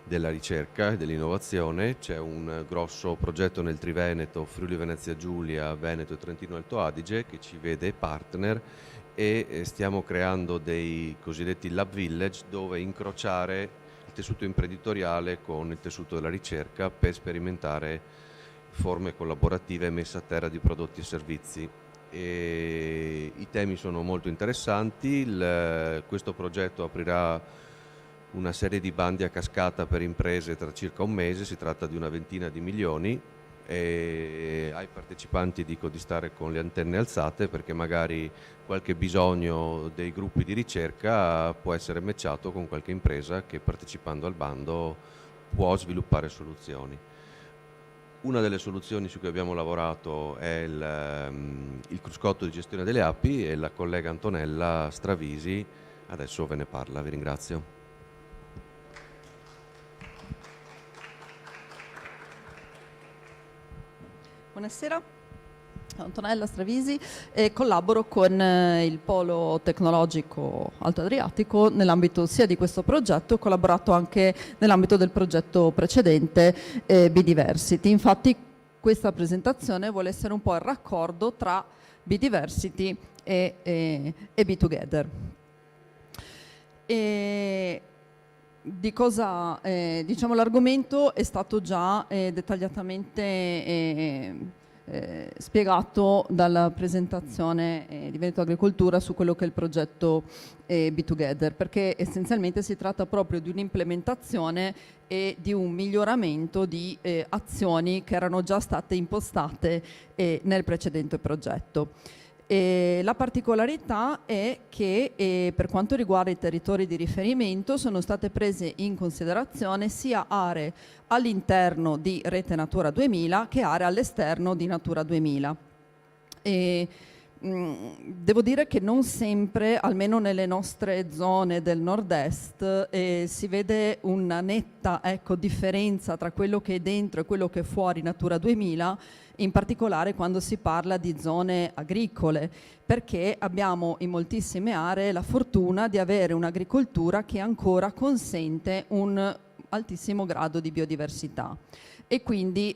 della ricerca e dell'innovazione. C'è un grosso progetto nel Triveneto, Friuli Venezia Giulia, Veneto e Trentino Alto Adige che ci vede partner, e stiamo creando dei cosiddetti lab village dove incrociare il tessuto imprenditoriale con il tessuto della ricerca per sperimentare forme collaborative e messa a terra di prodotti e servizi. I temi sono molto interessanti. Questo progetto aprirà una serie di bandi a cascata per imprese tra circa un mese, si tratta di una ventina di milioni, e ai partecipanti dico di stare con le antenne alzate perché magari qualche bisogno dei gruppi di ricerca può essere matchato con qualche impresa che partecipando al bando può sviluppare soluzioni. Una delle soluzioni su cui abbiamo lavorato è il cruscotto di gestione delle api, e la collega Antonella Stravisi adesso ve ne parla. Vi ringrazio. Buonasera, Antonella Stravisi, e collaboro con il Polo Tecnologico Alto Adriatico nell'ambito sia di questo progetto, ho collaborato anche nell'ambito del progetto precedente Bidiversity. Infatti questa presentazione vuole essere un po' il raccordo tra Bidiversity e Be2Gether. Di cosa, diciamo, l'argomento è stato già dettagliatamente spiegato dalla presentazione di Veneto Agricoltura su quello che è il progetto Be2Gether, perché essenzialmente si tratta proprio di un'implementazione e di un miglioramento di azioni che erano già state impostate nel precedente progetto. La particolarità è che per quanto riguarda i territori di riferimento sono state prese in considerazione sia aree all'interno di Rete Natura 2000 che aree all'esterno di Natura 2000. Devo dire che non sempre, almeno nelle nostre zone del nord-est, si vede una netta differenza tra quello che è dentro e quello che è fuori Natura 2000, in particolare quando si parla di zone agricole, perché abbiamo in moltissime aree la fortuna di avere un'agricoltura che ancora consente un altissimo grado di biodiversità. E quindi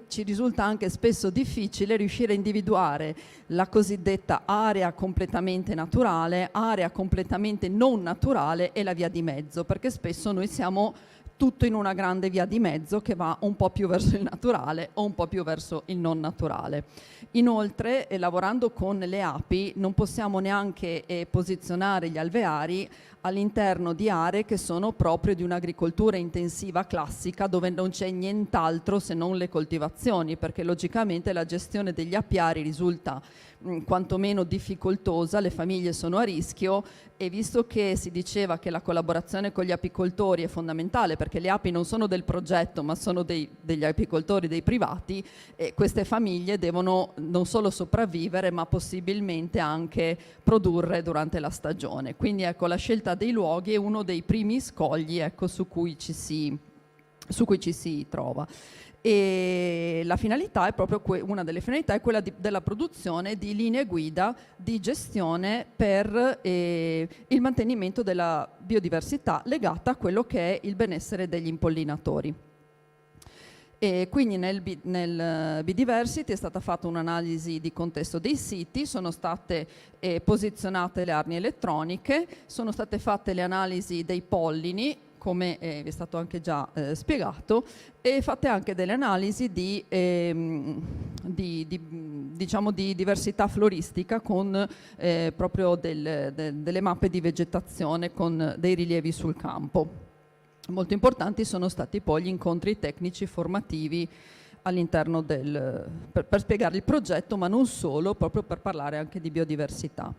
ci risulta anche spesso difficile riuscire a individuare la cosiddetta area completamente naturale, area completamente non naturale e la via di mezzo, perché spesso noi siamo tutto in una grande via di mezzo che va un po' più verso il naturale o un po' più verso il non naturale. Inoltre, lavorando con le api, non possiamo neanche posizionare gli alveari all'interno di aree che sono proprio di un'agricoltura intensiva classica, dove non c'è nient'altro se non le coltivazioni, perché logicamente la gestione degli apiari risulta quantomeno difficoltosa, le famiglie sono a rischio, e visto che si diceva che la collaborazione con gli apicoltori è fondamentale, perché le api non sono del progetto ma sono degli apicoltori, dei privati, queste famiglie devono non solo sopravvivere ma possibilmente anche produrre durante la stagione. Quindi ecco, la scelta dei luoghi è uno dei primi scogli su cui ci si trova. E la finalità è proprio una delle finalità è quella della produzione di linee guida di gestione per il mantenimento della biodiversità legata a quello che è il benessere degli impollinatori. E quindi nel Bidiversity è stata fatta un'analisi di contesto dei siti, sono state posizionate le arnie elettroniche, sono state fatte le analisi dei pollini, come vi è stato anche già spiegato, e fatte anche delle analisi di diversità floristica con proprio delle mappe di vegetazione con dei rilievi sul campo. Molto importanti sono stati poi gli incontri tecnici formativi all'interno per spiegare il progetto, ma non solo, proprio per parlare anche di biodiversità.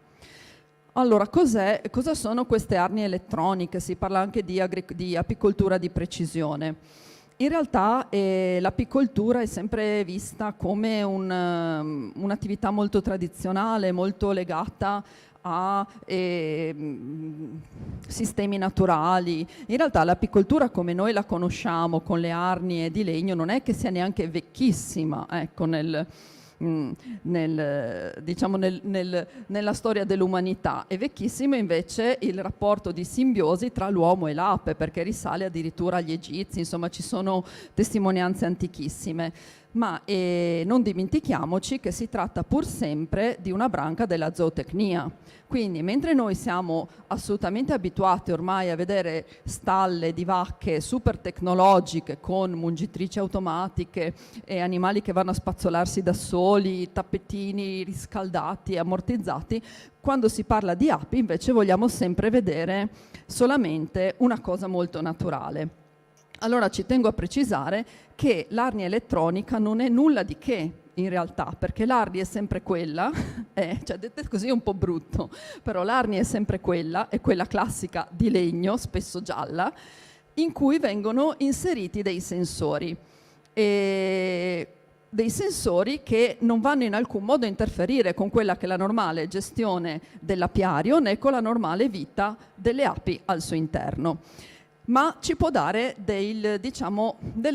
Allora, cosa sono queste arnie elettroniche? Si parla anche di apicoltura di precisione. In realtà l'apicoltura è sempre vista come un'attività molto tradizionale, molto legata a sistemi naturali. In realtà l'apicoltura come noi la conosciamo con le arnie di legno non è che sia neanche vecchissima, ecco, nella storia dell'umanità. È vecchissimo invece il rapporto di simbiosi tra l'uomo e l'ape, perché risale addirittura agli egizi, insomma ci sono testimonianze antichissime. Ma non dimentichiamoci che si tratta pur sempre di una branca della zootecnia. Quindi mentre noi siamo assolutamente abituati ormai a vedere stalle di vacche super tecnologiche con mungitrici automatiche e animali che vanno a spazzolarsi da soli, tappetini riscaldati, ammortizzati, quando si parla di api invece vogliamo sempre vedere solamente una cosa molto naturale. Allora ci tengo a precisare che l'arnia elettronica non è nulla di che in realtà, perché l'arnia è sempre quella, cioè detto così è un po' brutto, però l'arnia è sempre quella, è quella classica di legno, spesso gialla, in cui vengono inseriti dei sensori. Dei sensori che non vanno in alcun modo a interferire con quella che è la normale gestione dell'apiario né con la normale vita delle api al suo interno. Ma ci può dare delle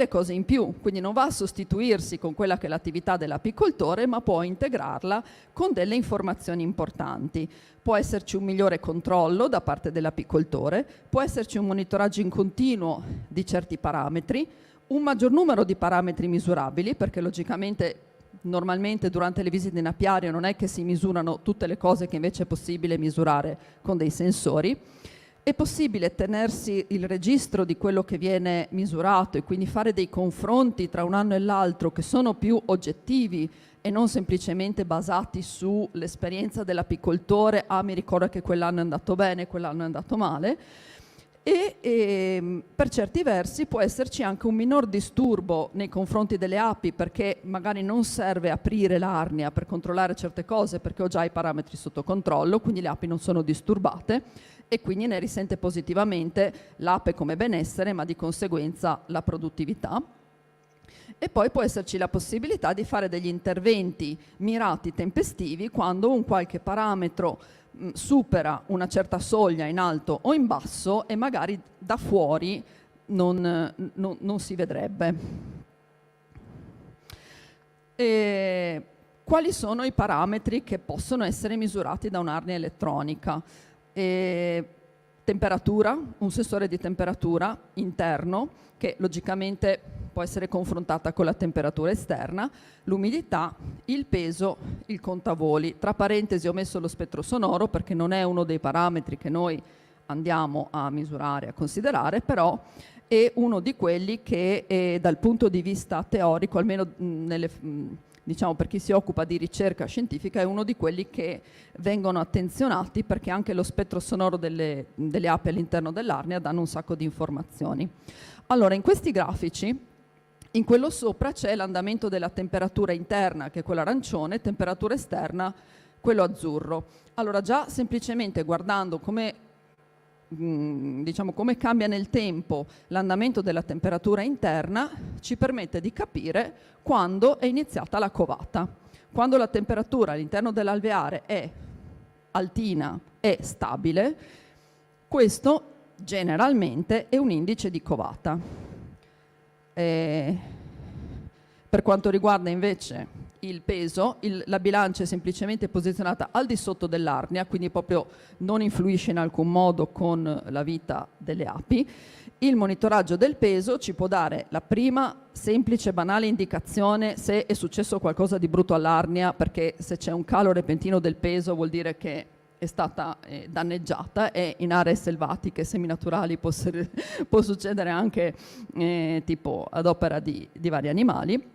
cose in più, quindi non va a sostituirsi con quella che è l'attività dell'apicoltore, ma può integrarla con delle informazioni importanti. Può esserci un migliore controllo da parte dell'apicoltore, può esserci un monitoraggio in continuo di certi parametri, un maggior numero di parametri misurabili, perché logicamente normalmente durante le visite in apiario non è che si misurano tutte le cose che invece è possibile misurare con dei sensori. È possibile tenersi il registro di quello che viene misurato e quindi fare dei confronti tra un anno e l'altro che sono più oggettivi e non semplicemente basati sull'esperienza dell'apicoltore, mi ricordo che quell'anno è andato bene, quell'anno è andato male, e per certi versi può esserci anche un minor disturbo nei confronti delle api, perché magari non serve aprire l'arnia per controllare certe cose perché ho già i parametri sotto controllo, quindi le api non sono disturbate e quindi ne risente positivamente l'ape come benessere, ma di conseguenza la produttività. E poi può esserci la possibilità di fare degli interventi mirati, tempestivi, quando un qualche parametro supera una certa soglia in alto o in basso e magari da fuori non si vedrebbe. Quali sono i parametri che possono essere misurati da un'arnia elettronica? Temperatura, un sensore di temperatura interno che logicamente può essere confrontata con la temperatura esterna, l'umidità, il peso, il contavoli. Tra parentesi ho messo lo spettro sonoro perché non è uno dei parametri che noi andiamo a misurare, a considerare, però è uno di quelli che dal punto di vista teorico, almeno diciamo per chi si occupa di ricerca scientifica, è uno di quelli che vengono attenzionati perché anche lo spettro sonoro delle api all'interno dell'arnia danno un sacco di informazioni. Allora, in questi grafici, in quello sopra c'è l'andamento della temperatura interna, che è quello arancione, temperatura esterna, quello azzurro. Allora, già semplicemente guardando come cambia nel tempo l'andamento della temperatura interna ci permette di capire quando è iniziata la covata. Quando la temperatura all'interno dell'alveare è altina e stabile, questo generalmente è un indice di covata. Per quanto riguarda invece il peso, la bilancia è semplicemente posizionata al di sotto dell'arnia, quindi proprio non influisce in alcun modo con la vita delle api. Il monitoraggio del peso ci può dare la prima semplice, banale indicazione se è successo qualcosa di brutto all'arnia, perché se c'è un calo repentino del peso vuol dire che è stata danneggiata, e in aree selvatiche seminaturali può succedere anche tipo ad opera di vari animali.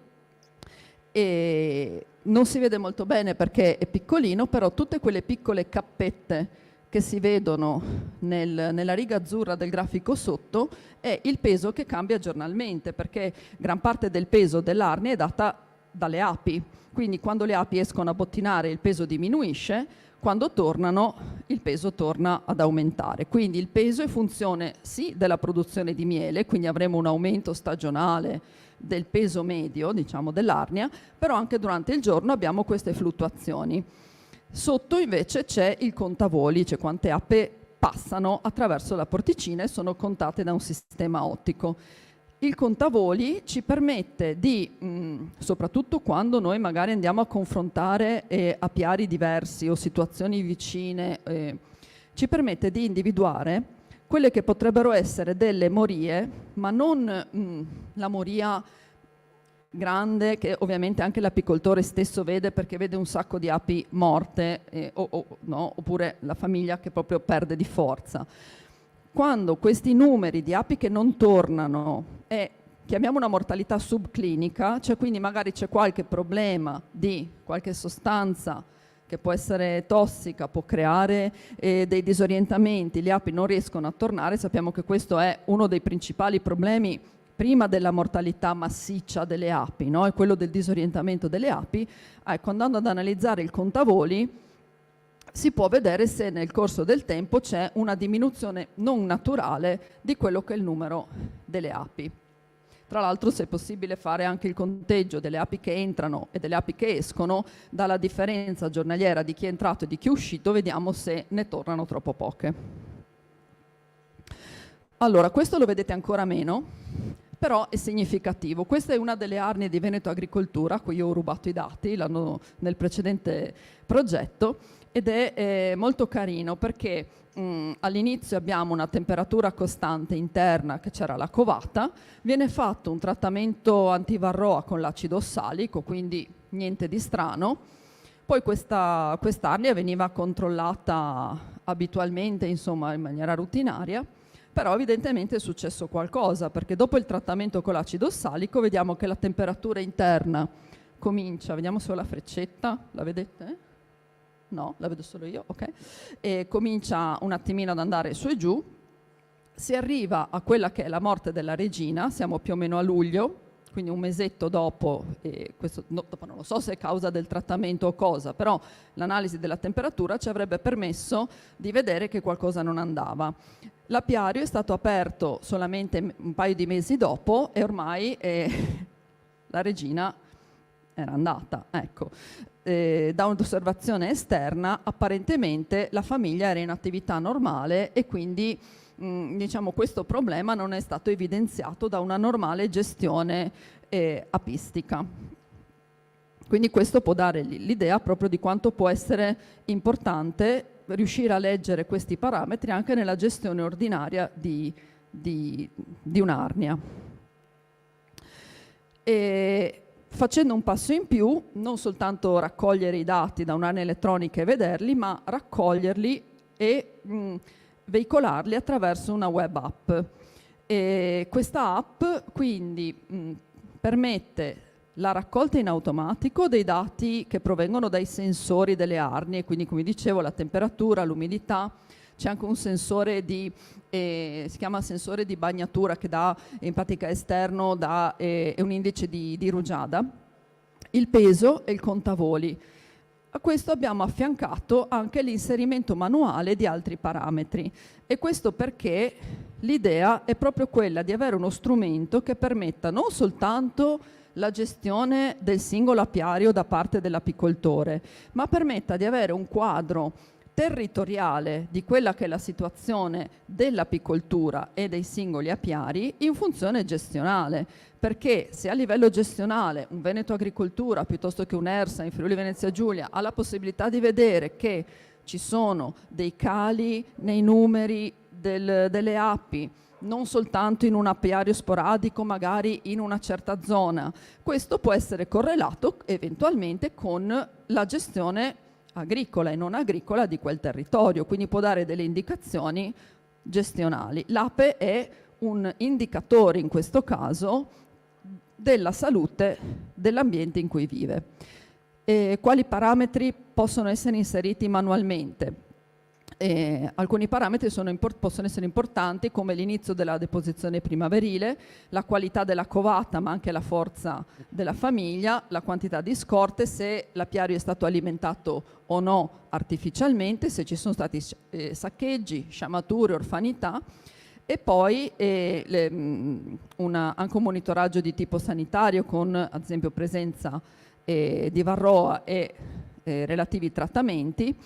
E non si vede molto bene perché è piccolino, però tutte quelle piccole cappette che si vedono nella riga azzurra del grafico sotto è il peso che cambia giornalmente, perché gran parte del peso dell'arnia è data dalle api. Quindi quando le api escono a bottinare il peso diminuisce, quando tornano il peso torna ad aumentare. Quindi il peso è funzione sì della produzione di miele, quindi avremo un aumento stagionale del peso medio, diciamo, dell'arnia, però anche durante il giorno abbiamo queste fluttuazioni. Sotto invece c'è il contavoli, cioè quante api passano attraverso la porticina e sono contate da un sistema ottico. Il contavoli ci permette di, soprattutto quando noi magari andiamo a confrontare apiari diversi o situazioni vicine, ci permette di individuare quelle che potrebbero essere delle morie, ma non la moria grande che ovviamente anche l'apicoltore stesso vede perché vede un sacco di api morte no? Oppure la famiglia che proprio perde di forza. Quando questi numeri di api che non tornano chiamiamo una mortalità subclinica, cioè quindi magari c'è qualche problema di qualche sostanza che può essere tossica, può creare dei disorientamenti, le api non riescono a tornare, sappiamo che questo è uno dei principali problemi prima della mortalità massiccia delle api, no? È quello del disorientamento delle api. Ecco, andando ad analizzare il contavoli si può vedere se nel corso del tempo c'è una diminuzione non naturale di quello che è il numero delle api. Tra l'altro, se è possibile fare anche il conteggio delle api che entrano e delle api che escono, dalla differenza giornaliera di chi è entrato e di chi è uscito, vediamo se ne tornano troppo poche. Allora, questo lo vedete ancora meno, però è significativo. Questa è una delle arnie di Veneto Agricoltura, a cui io ho rubato i dati nel precedente progetto, ed è molto carino perché all'inizio abbiamo una temperatura costante interna, che c'era la covata, viene fatto un trattamento antivarroa con l'acido ossalico, quindi niente di strano. Poi quest'arnia veniva controllata abitualmente, insomma, in maniera rutinaria, però evidentemente è successo qualcosa, perché dopo il trattamento con l'acido ossalico vediamo che la temperatura interna comincia, vediamo solo la freccetta, la vedete? No, la vedo solo io, ok. E comincia un attimino ad andare su e giù, si arriva a quella che è la morte della regina, siamo più o meno a luglio, quindi un mesetto dopo, e questo dopo non lo so se è causa del trattamento o cosa, però l'analisi della temperatura ci avrebbe permesso di vedere che qualcosa non andava. L'apiario è stato aperto solamente un paio di mesi dopo e ormai la regina era andata, ecco. Da un'osservazione esterna apparentemente la famiglia era in attività normale e quindi diciamo questo problema non è stato evidenziato da una normale gestione apistica. Quindi questo può dare l'idea proprio di quanto può essere importante riuscire a leggere questi parametri anche nella gestione ordinaria di un'arnia. Facendo un passo in più, non soltanto raccogliere i dati da un'arnia elettronica e vederli, ma raccoglierli e veicolarli attraverso una web app. Questa app quindi permette la raccolta in automatico dei dati che provengono dai sensori delle arnie, quindi come dicevo la temperatura, l'umidità, c'è anche un sensore si chiama sensore di bagnatura che dà in pratica esterno un indice di rugiada, il peso e il contavoli. A questo abbiamo affiancato anche l'inserimento manuale di altri parametri e questo perché l'idea è proprio quella di avere uno strumento che permetta non soltanto la gestione del singolo apiario da parte dell'apicoltore, ma permetta di avere un quadro territoriale di quella che è la situazione dell'apicoltura e dei singoli apiari in funzione gestionale, perché se a livello gestionale un Veneto Agricoltura piuttosto che un ERSA in Friuli Venezia Giulia ha la possibilità di vedere che ci sono dei cali nei numeri delle api, non soltanto in un apiario sporadico, magari in una certa zona, questo può essere correlato eventualmente con la gestione agricola e non agricola di quel territorio, quindi può dare delle indicazioni gestionali. L'APE è un indicatore in questo caso della salute dell'ambiente in cui vive. Quali parametri possono essere inseriti manualmente? alcuni parametri possono essere importanti, come l'inizio della deposizione primaverile, la qualità della covata, ma anche la forza della famiglia, la quantità di scorte, se l'apiario è stato alimentato o no artificialmente, se ci sono stati saccheggi, sciamature, orfanità, e poi anche un monitoraggio di tipo sanitario con, ad esempio, presenza di varroa e relativi trattamenti.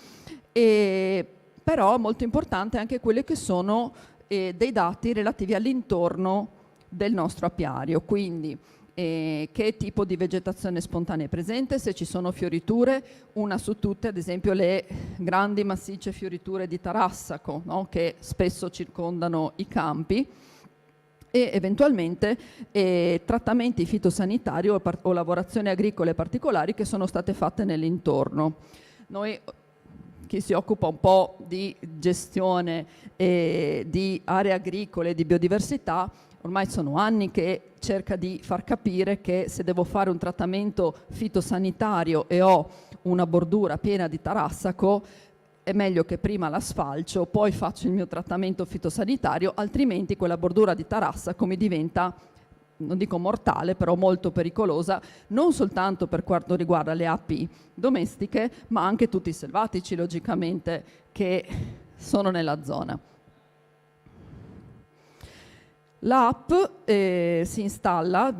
Però molto importante anche quelli che sono dei dati relativi all'intorno del nostro apiario, quindi che tipo di vegetazione spontanea è presente, se ci sono fioriture, una su tutte ad esempio le grandi massicce fioriture di tarassaco, no? Che spesso circondano i campi, e eventualmente trattamenti fitosanitari o lavorazioni agricole particolari che sono state fatte nell'intorno. Noi, chi si occupa un po' di gestione di aree agricole, di biodiversità, ormai sono anni che cerca di far capire che se devo fare un trattamento fitosanitario e ho una bordura piena di tarassaco, è meglio che prima la sfalcio, poi faccio il mio trattamento fitosanitario, altrimenti quella bordura di tarassaco mi diventa, non dico mortale, però molto pericolosa, non soltanto per quanto riguarda le api domestiche, ma anche tutti i selvatici, logicamente, che sono nella zona. L'app si installa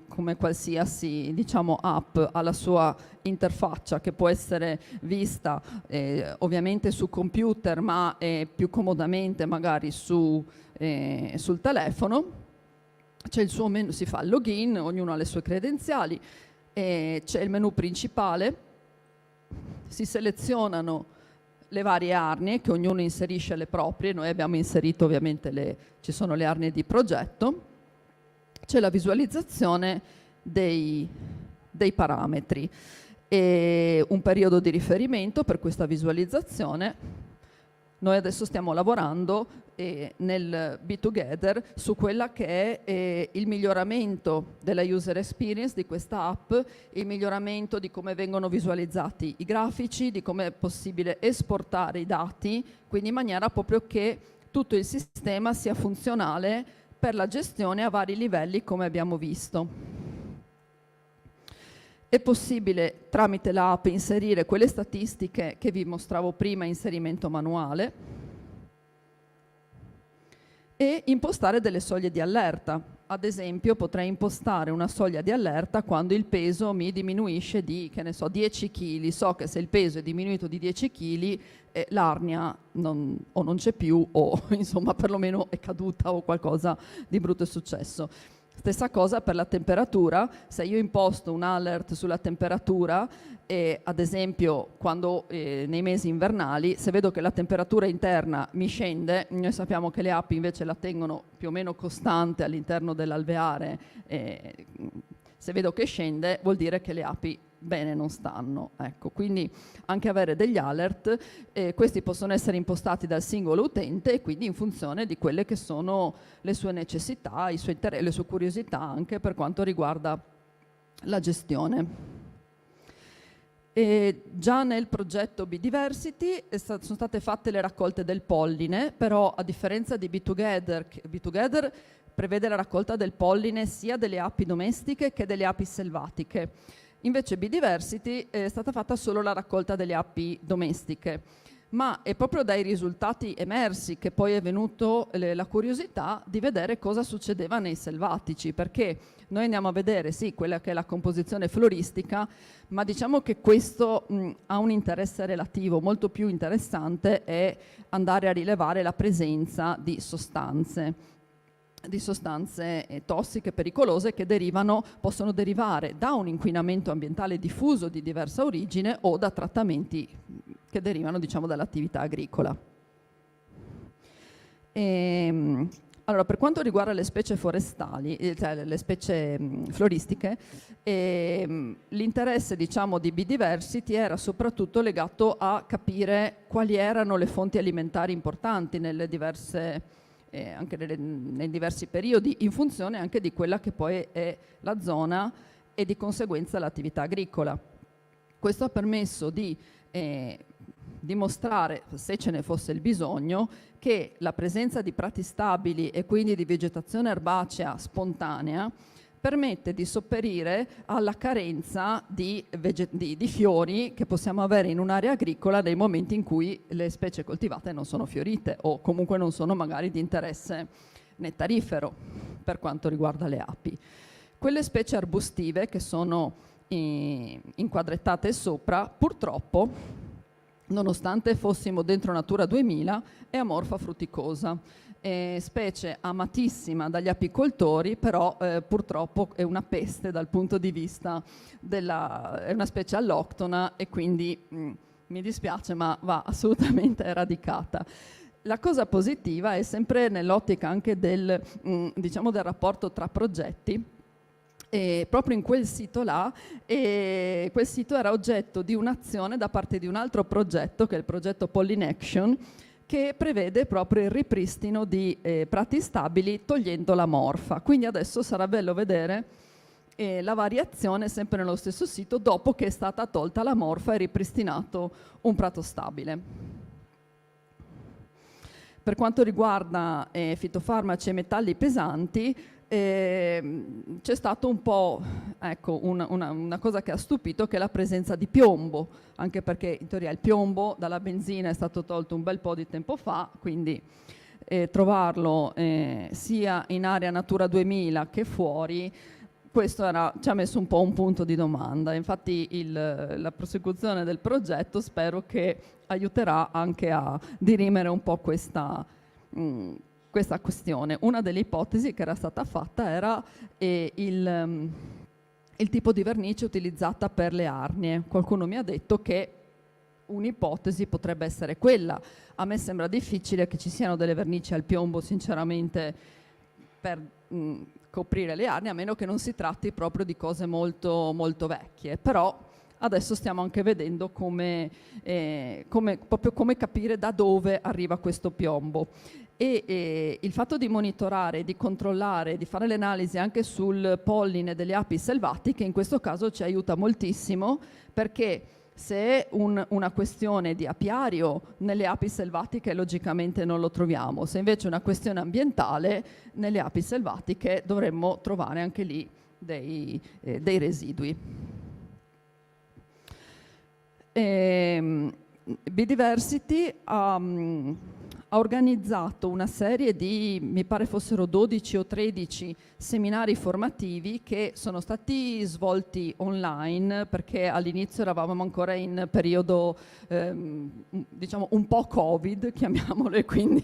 come qualsiasi, diciamo, app, alla sua interfaccia, che può essere vista ovviamente su computer, ma più comodamente magari sul telefono. C'è il suo menu, si fa il login, ognuno ha le sue credenziali, c'è il menu principale, si selezionano le varie arnie che ognuno inserisce le proprie. Noi abbiamo inserito ovviamente ci sono le arnie di progetto, c'è la visualizzazione dei parametri e un periodo di riferimento per questa visualizzazione. Noi adesso stiamo lavorando nel Be Together su quella che è il miglioramento della user experience di questa app, il miglioramento di come vengono visualizzati i grafici, di come è possibile esportare i dati, quindi in maniera proprio che tutto il sistema sia funzionale per la gestione a vari livelli, come abbiamo visto. È possibile tramite l'app inserire quelle statistiche che vi mostravo prima, inserimento manuale, e impostare delle soglie di allerta. Ad esempio potrei impostare una soglia di allerta quando il peso mi diminuisce di, che ne so, 10 kg. So che se il peso è diminuito di 10 kg l'arnia o non c'è più, o insomma perlomeno è caduta o qualcosa di brutto è successo. Stessa cosa per la temperatura. Se io imposto un alert sulla temperatura, ad esempio quando nei mesi invernali, se vedo che la temperatura interna mi scende, noi sappiamo che le api invece la tengono più o meno costante all'interno dell'alveare, se vedo che scende vuol dire che le api bene non stanno. Ecco, quindi anche avere degli alert, questi possono essere impostati dal singolo utente e quindi in funzione di quelle che sono le sue necessità, i suoi interessi, le sue curiosità anche per quanto riguarda la gestione. E già nel progetto Biodiversity sono state fatte le raccolte del polline, però a differenza di Be Together prevede la raccolta del polline sia delle api domestiche che delle api selvatiche. Invece Biodiversity è stata fatta solo la raccolta delle api domestiche, ma è proprio dai risultati emersi che poi è venuto la curiosità di vedere cosa succedeva nei selvatici, perché noi andiamo a vedere sì quella che è la composizione floristica, ma diciamo che questo ha un interesse relativo. Molto più interessante è andare a rilevare la presenza di sostanze tossiche, pericolose, che possono derivare da un inquinamento ambientale diffuso di diversa origine o da trattamenti che derivano, diciamo, dall'attività agricola. Allora, per quanto riguarda le specie forestali, cioè le specie floristiche, l'interesse, diciamo, di Biodiversity era soprattutto legato a capire quali erano le fonti alimentari importanti nelle diverse anche nei diversi periodi, in funzione anche di quella che poi è la zona e di conseguenza l'attività agricola. Questo ha permesso di dimostrare, se ce ne fosse il bisogno, che la presenza di prati stabili e quindi di vegetazione erbacea spontanea permette di sopperire alla carenza di fiori che possiamo avere in un'area agricola nei momenti in cui le specie coltivate non sono fiorite o comunque non sono magari di interesse nettarifero per quanto riguarda le api. Quelle specie arbustive che sono inquadrettate sopra, purtroppo, nonostante fossimo dentro Natura 2000, è amorfa fruticosa. Specie amatissima dagli apicoltori, però purtroppo è una peste dal punto di vista è una specie alloctona e quindi mi dispiace ma va assolutamente eradicata. La cosa positiva è sempre nell'ottica anche del rapporto tra progetti. E proprio in quel sito là, quel sito era oggetto di un'azione da parte di un altro progetto, che è il progetto Pollen Action, che prevede proprio il ripristino di prati stabili togliendo la morfa. Quindi adesso sarà bello vedere la variazione sempre nello stesso sito dopo che è stata tolta la morfa e ripristinato un prato stabile. Per quanto riguarda fitofarmaci e metalli pesanti, c'è stato un po' una cosa che ha stupito, che è la presenza di piombo, anche perché in teoria il piombo dalla benzina è stato tolto un bel po' di tempo fa, quindi trovarlo sia in area Natura 2000 che fuori, questo ci ha messo un po' un punto di domanda. Infatti la prosecuzione del progetto spero che aiuterà anche a dirimere un po' questa questione. Una delle ipotesi che era stata fatta era il tipo di vernice utilizzata per le arnie. Qualcuno mi ha detto che un'ipotesi potrebbe essere quella. A me sembra difficile che ci siano delle vernici al piombo, sinceramente, per coprire le arnie, a meno che non si tratti proprio di cose molto, molto vecchie. Però adesso stiamo anche vedendo come capire da dove arriva questo piombo. E il fatto di monitorare, di controllare, di fare le analisi anche sul polline delle api selvatiche in questo caso ci aiuta moltissimo, perché se è una questione di apiario, nelle api selvatiche logicamente non lo troviamo. Se invece è una questione ambientale, nelle api selvatiche dovremmo trovare anche lì dei residui. Biodiversity ha organizzato una serie di, mi pare fossero 12 o 13 seminari formativi che sono stati svolti online, perché all'inizio eravamo ancora in periodo diciamo un po' Covid, chiamiamolo, quindi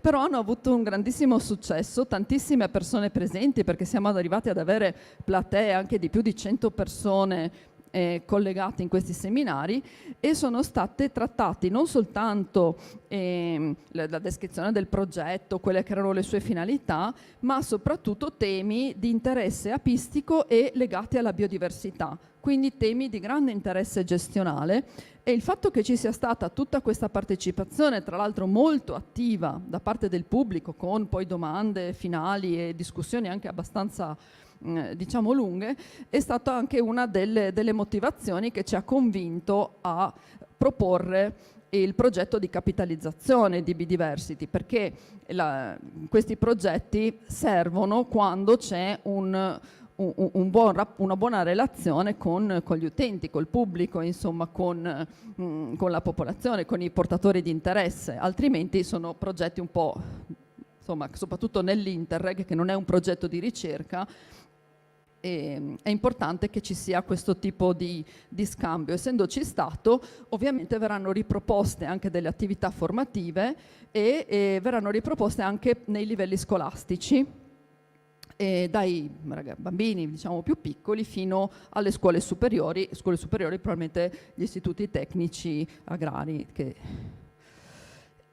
però hanno avuto un grandissimo successo, tantissime persone presenti, perché siamo arrivati ad avere platee anche di più di 100 persone collegati in questi seminari, e sono state trattati non soltanto la descrizione del progetto, quelle che erano le sue finalità, ma soprattutto temi di interesse apistico e legati alla biodiversità, quindi temi di grande interesse gestionale. E il fatto che ci sia stata tutta questa partecipazione, tra l'altro molto attiva da parte del pubblico, con poi domande finali e discussioni anche abbastanza diciamo lunghe, è stata anche una delle motivazioni che ci ha convinto a proporre il progetto di capitalizzazione di Biodiversity, perché questi progetti servono quando c'è una buona relazione con gli utenti, col pubblico, insomma con la popolazione, con i portatori di interesse, altrimenti sono progetti un po', insomma, soprattutto nell'Interreg, che non è un progetto di ricerca, è importante che ci sia questo tipo di scambio. Essendoci stato, ovviamente verranno riproposte anche delle attività formative e verranno riproposte anche nei livelli scolastici, dai bambini diciamo più piccoli fino alle scuole superiori probabilmente gli istituti tecnici agrari.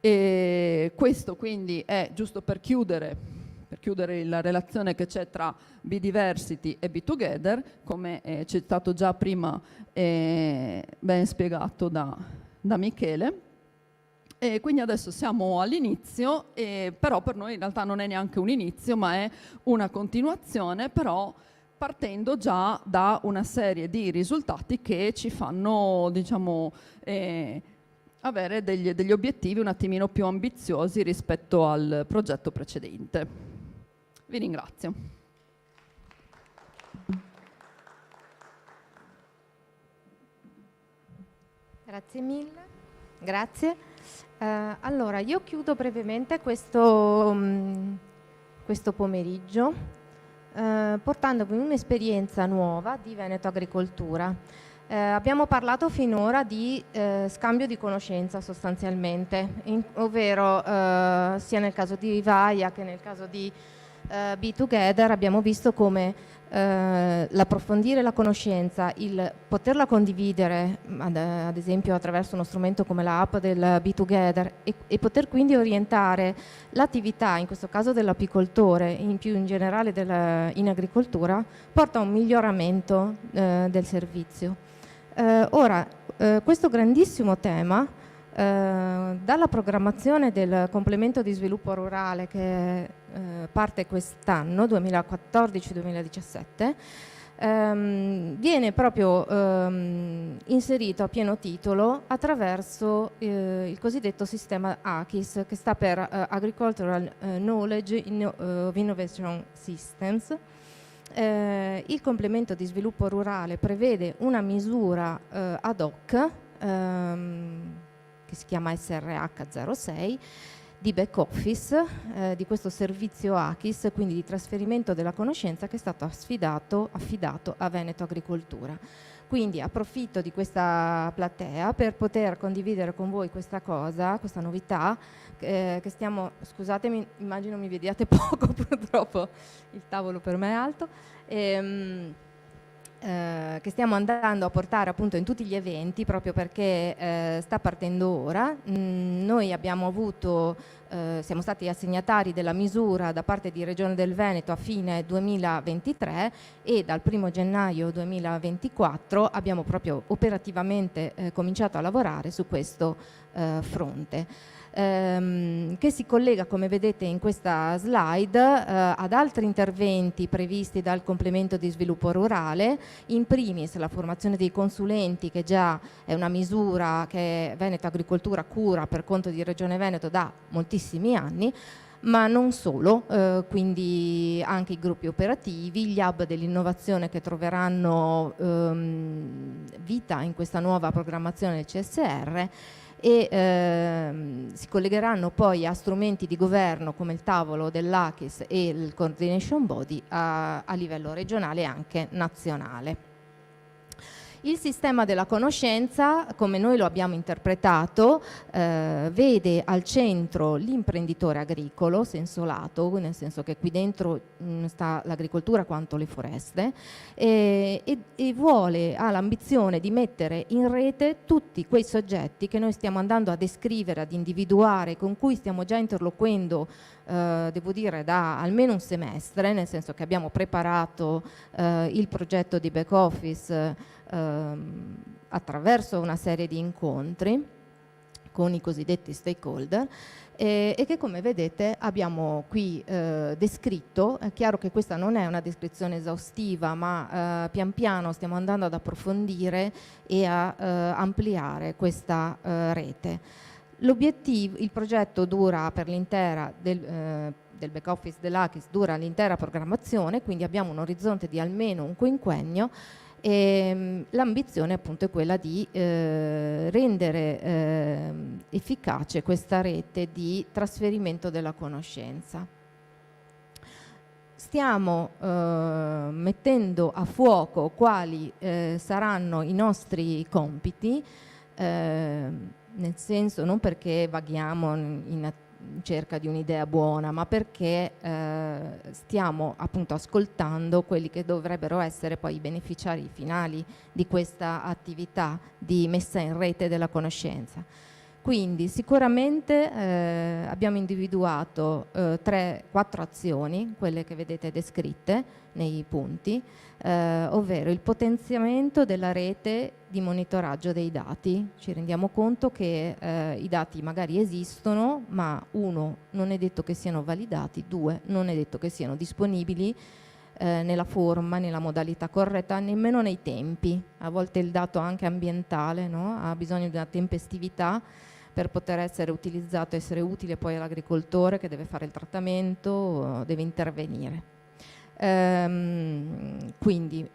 E questo quindi è giusto per chiudere la relazione che c'è tra Biodiversity e Be2Gether, come c'è stato già prima ben spiegato da Michele. E quindi adesso siamo all'inizio, però per noi in realtà non è neanche un inizio, ma è una continuazione, però partendo già da una serie di risultati che ci fanno, diciamo, avere degli obiettivi un attimino più ambiziosi rispetto al progetto precedente. Vi ringrazio. Grazie mille. Grazie. Allora, io chiudo brevemente questo pomeriggio portandovi un'esperienza nuova di Veneto Agricoltura. Abbiamo parlato finora di scambio di conoscenza sostanzialmente, ovvero sia nel caso di Vaia che nel caso di Be Together abbiamo visto come l'approfondire la conoscenza, il poterla condividere ad esempio attraverso uno strumento come l'app del Be Together e poter quindi orientare l'attività, in questo caso dell'apicoltore, più in generale in agricoltura, porta a un miglioramento del servizio. Ora, questo grandissimo tema, dalla programmazione del complemento di sviluppo rurale che parte quest'anno, 2014-2017, viene proprio inserito a pieno titolo attraverso il cosiddetto sistema AKIS, che sta per Agricultural Knowledge of Innovation Systems. Il complemento di sviluppo rurale prevede una misura ad hoc che si chiama SRH 06 di back office di questo servizio AKIS, quindi di trasferimento della conoscenza, che è stato affidato a Veneto Agricoltura. Quindi approfitto di questa platea per poter condividere con voi questa cosa, questa novità che stiamo, scusatemi, immagino mi vediate poco purtroppo, il tavolo per me è alto, che stiamo andando a portare appunto in tutti gli eventi, proprio perché sta partendo ora. Noi abbiamo avuto, siamo stati assegnatari della misura da parte di Regione del Veneto a fine 2023 e dal 1° gennaio 2024 abbiamo proprio operativamente cominciato a lavorare su questo fronte. Che si collega, come vedete in questa slide, ad altri interventi previsti dal complemento di sviluppo rurale, in primis la formazione dei consulenti, che già è una misura che Veneto Agricoltura cura per conto di Regione Veneto da moltissimi anni, ma non solo, quindi anche i gruppi operativi, gli hub dell'innovazione che troveranno vita in questa nuova programmazione del CSR, e si collegheranno poi a strumenti di governo come il tavolo dell'AKIS e il Coordination Body a livello regionale e anche nazionale. Il sistema della conoscenza, come noi lo abbiamo interpretato, vede al centro l'imprenditore agricolo, senso lato, nel senso che qui dentro sta l'agricoltura quanto le foreste, e ha l'ambizione di mettere in rete tutti quei soggetti che noi stiamo andando a descrivere, ad individuare, con cui stiamo già interloquendo, devo dire da almeno un semestre, nel senso che abbiamo preparato il progetto di back office attraverso una serie di incontri con i cosiddetti stakeholder e che, come vedete, abbiamo qui descritto. È chiaro che questa non è una descrizione esaustiva, ma pian piano stiamo andando ad approfondire e a ampliare questa rete. L'obiettivo, il progetto dura per l'intera del back office dell'AKIS, dura l'intera programmazione, quindi abbiamo un orizzonte di almeno un quinquennio. L'ambizione appunto è quella di rendere efficace questa rete di trasferimento della conoscenza. Stiamo mettendo a fuoco quali saranno i nostri compiti, nel senso, non perché vaghiamo in cerca di un'idea buona, ma perché stiamo appunto ascoltando quelli che dovrebbero essere poi i beneficiari finali di questa attività di messa in rete della conoscenza. Quindi sicuramente abbiamo individuato 3-4 azioni, quelle che vedete descritte nei punti, ovvero il potenziamento della rete di monitoraggio dei dati. Ci rendiamo conto che i dati magari esistono, ma 1, non è detto che siano validati, 2, non è detto che siano disponibili nella forma, nella modalità corretta, nemmeno nei tempi. A volte il dato anche ambientale, no? Ha bisogno di una tempestività per poter essere utilizzato, essere utile poi all'agricoltore che deve fare il trattamento, deve intervenire. Quindi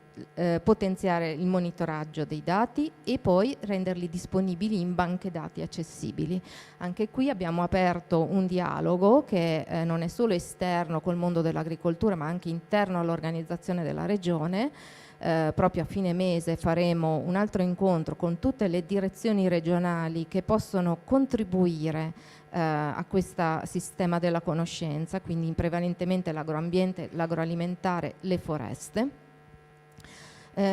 potenziare il monitoraggio dei dati e poi renderli disponibili in banche dati accessibili. Anche qui abbiamo aperto un dialogo che non è solo esterno col mondo dell'agricoltura ma anche interno all'organizzazione della regione. Proprio a fine mese faremo un altro incontro con tutte le direzioni regionali che possono contribuire a questo sistema della conoscenza, quindi prevalentemente l'agroambiente, l'agroalimentare, le foreste,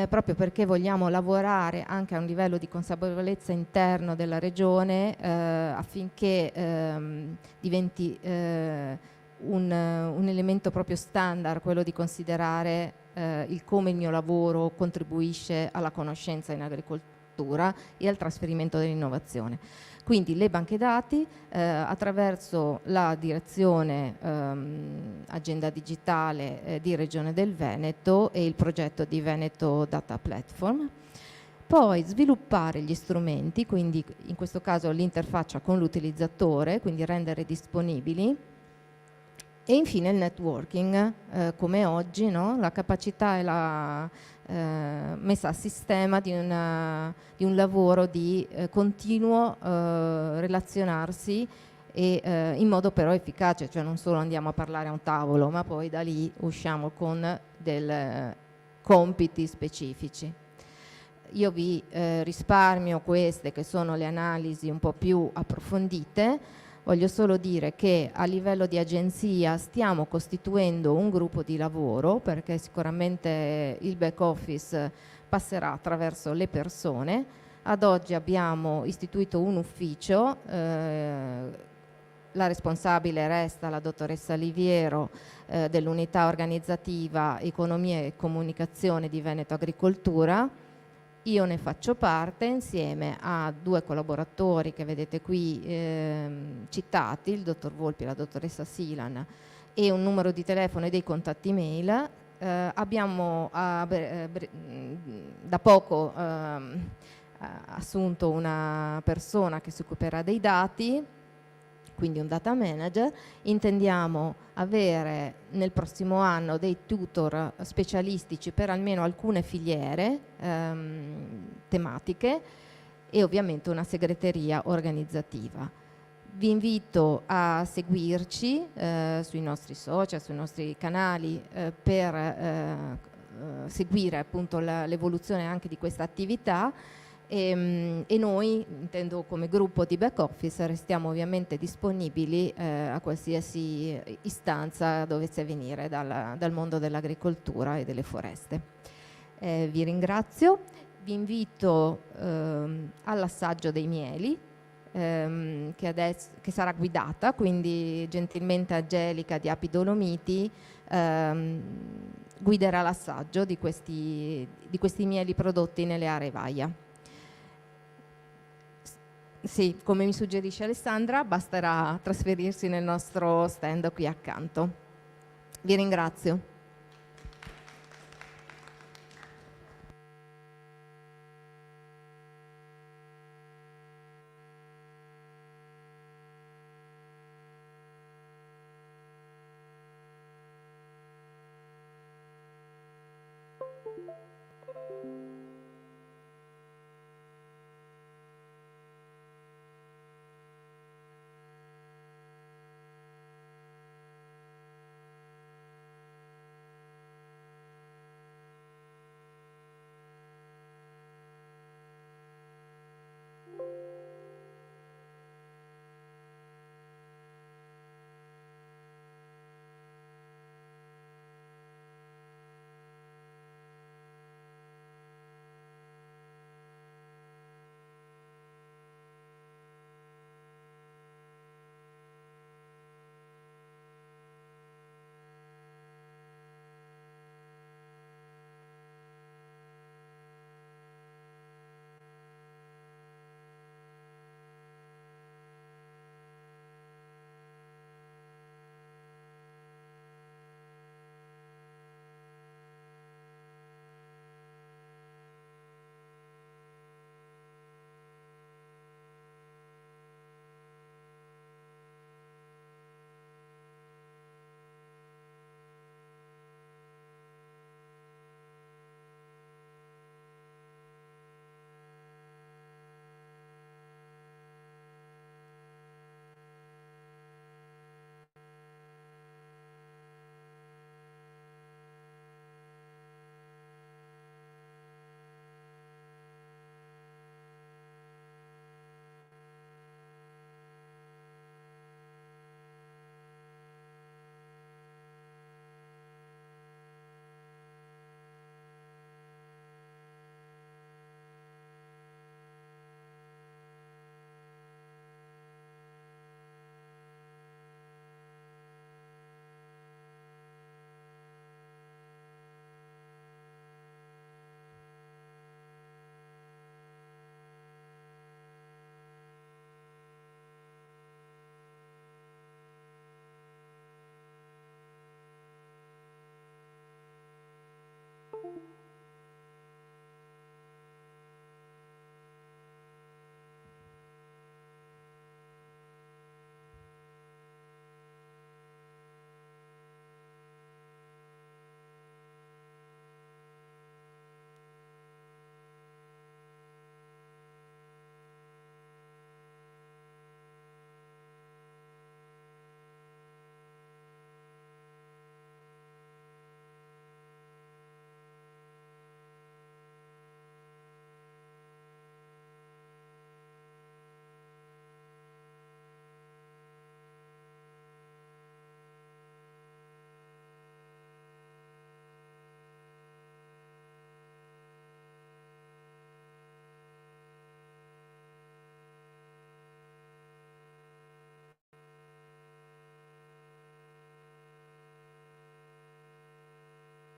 proprio perché vogliamo lavorare anche a un livello di consapevolezza interno della regione affinché diventi un elemento proprio standard, quello di considerare il come il mio lavoro contribuisce alla conoscenza in agricoltura e al trasferimento dell'innovazione. Quindi le banche dati attraverso la direzione agenda digitale di Regione del Veneto e il progetto di Veneto Data Platform. Poi sviluppare gli strumenti, quindi in questo caso l'interfaccia con l'utilizzatore, quindi rendere disponibili. E infine il networking, come oggi, no? La capacità e la messa a sistema di un lavoro di continuo relazionarsi e in modo però efficace, cioè non solo andiamo a parlare a un tavolo, ma poi da lì usciamo con dei compiti specifici. Io vi risparmio queste che sono le analisi un po' più approfondite. Voglio solo dire che a livello di agenzia stiamo costituendo un gruppo di lavoro, perché sicuramente il back office passerà attraverso le persone. Ad oggi abbiamo istituito un ufficio, la responsabile resta la dottoressa Liviero dell'unità organizzativa Economia e Comunicazione di Veneto Agricoltura. Io ne faccio parte insieme a 2 collaboratori che vedete qui citati, il dottor Volpi e la dottoressa Silan, e un numero di telefono e dei contatti mail. Abbiamo da poco assunto una persona che si occuperà dei dati, quindi un data manager. Intendiamo avere nel prossimo anno dei tutor specialistici per almeno alcune filiere tematiche e ovviamente una segreteria organizzativa. Vi invito a seguirci sui nostri social, sui nostri canali per seguire appunto l'evoluzione anche di questa attività. E noi, intendo come gruppo di back office, restiamo ovviamente disponibili a qualsiasi istanza dovesse venire dal mondo dell'agricoltura e delle foreste. Vi ringrazio, vi invito all'assaggio dei mieli che sarà guidata, quindi gentilmente Angelica di Api Dolomiti guiderà l'assaggio di questi mieli prodotti nelle aree Vaia. Sì, come mi suggerisce Alessandra, basterà trasferirsi nel nostro stand qui accanto. Vi ringrazio.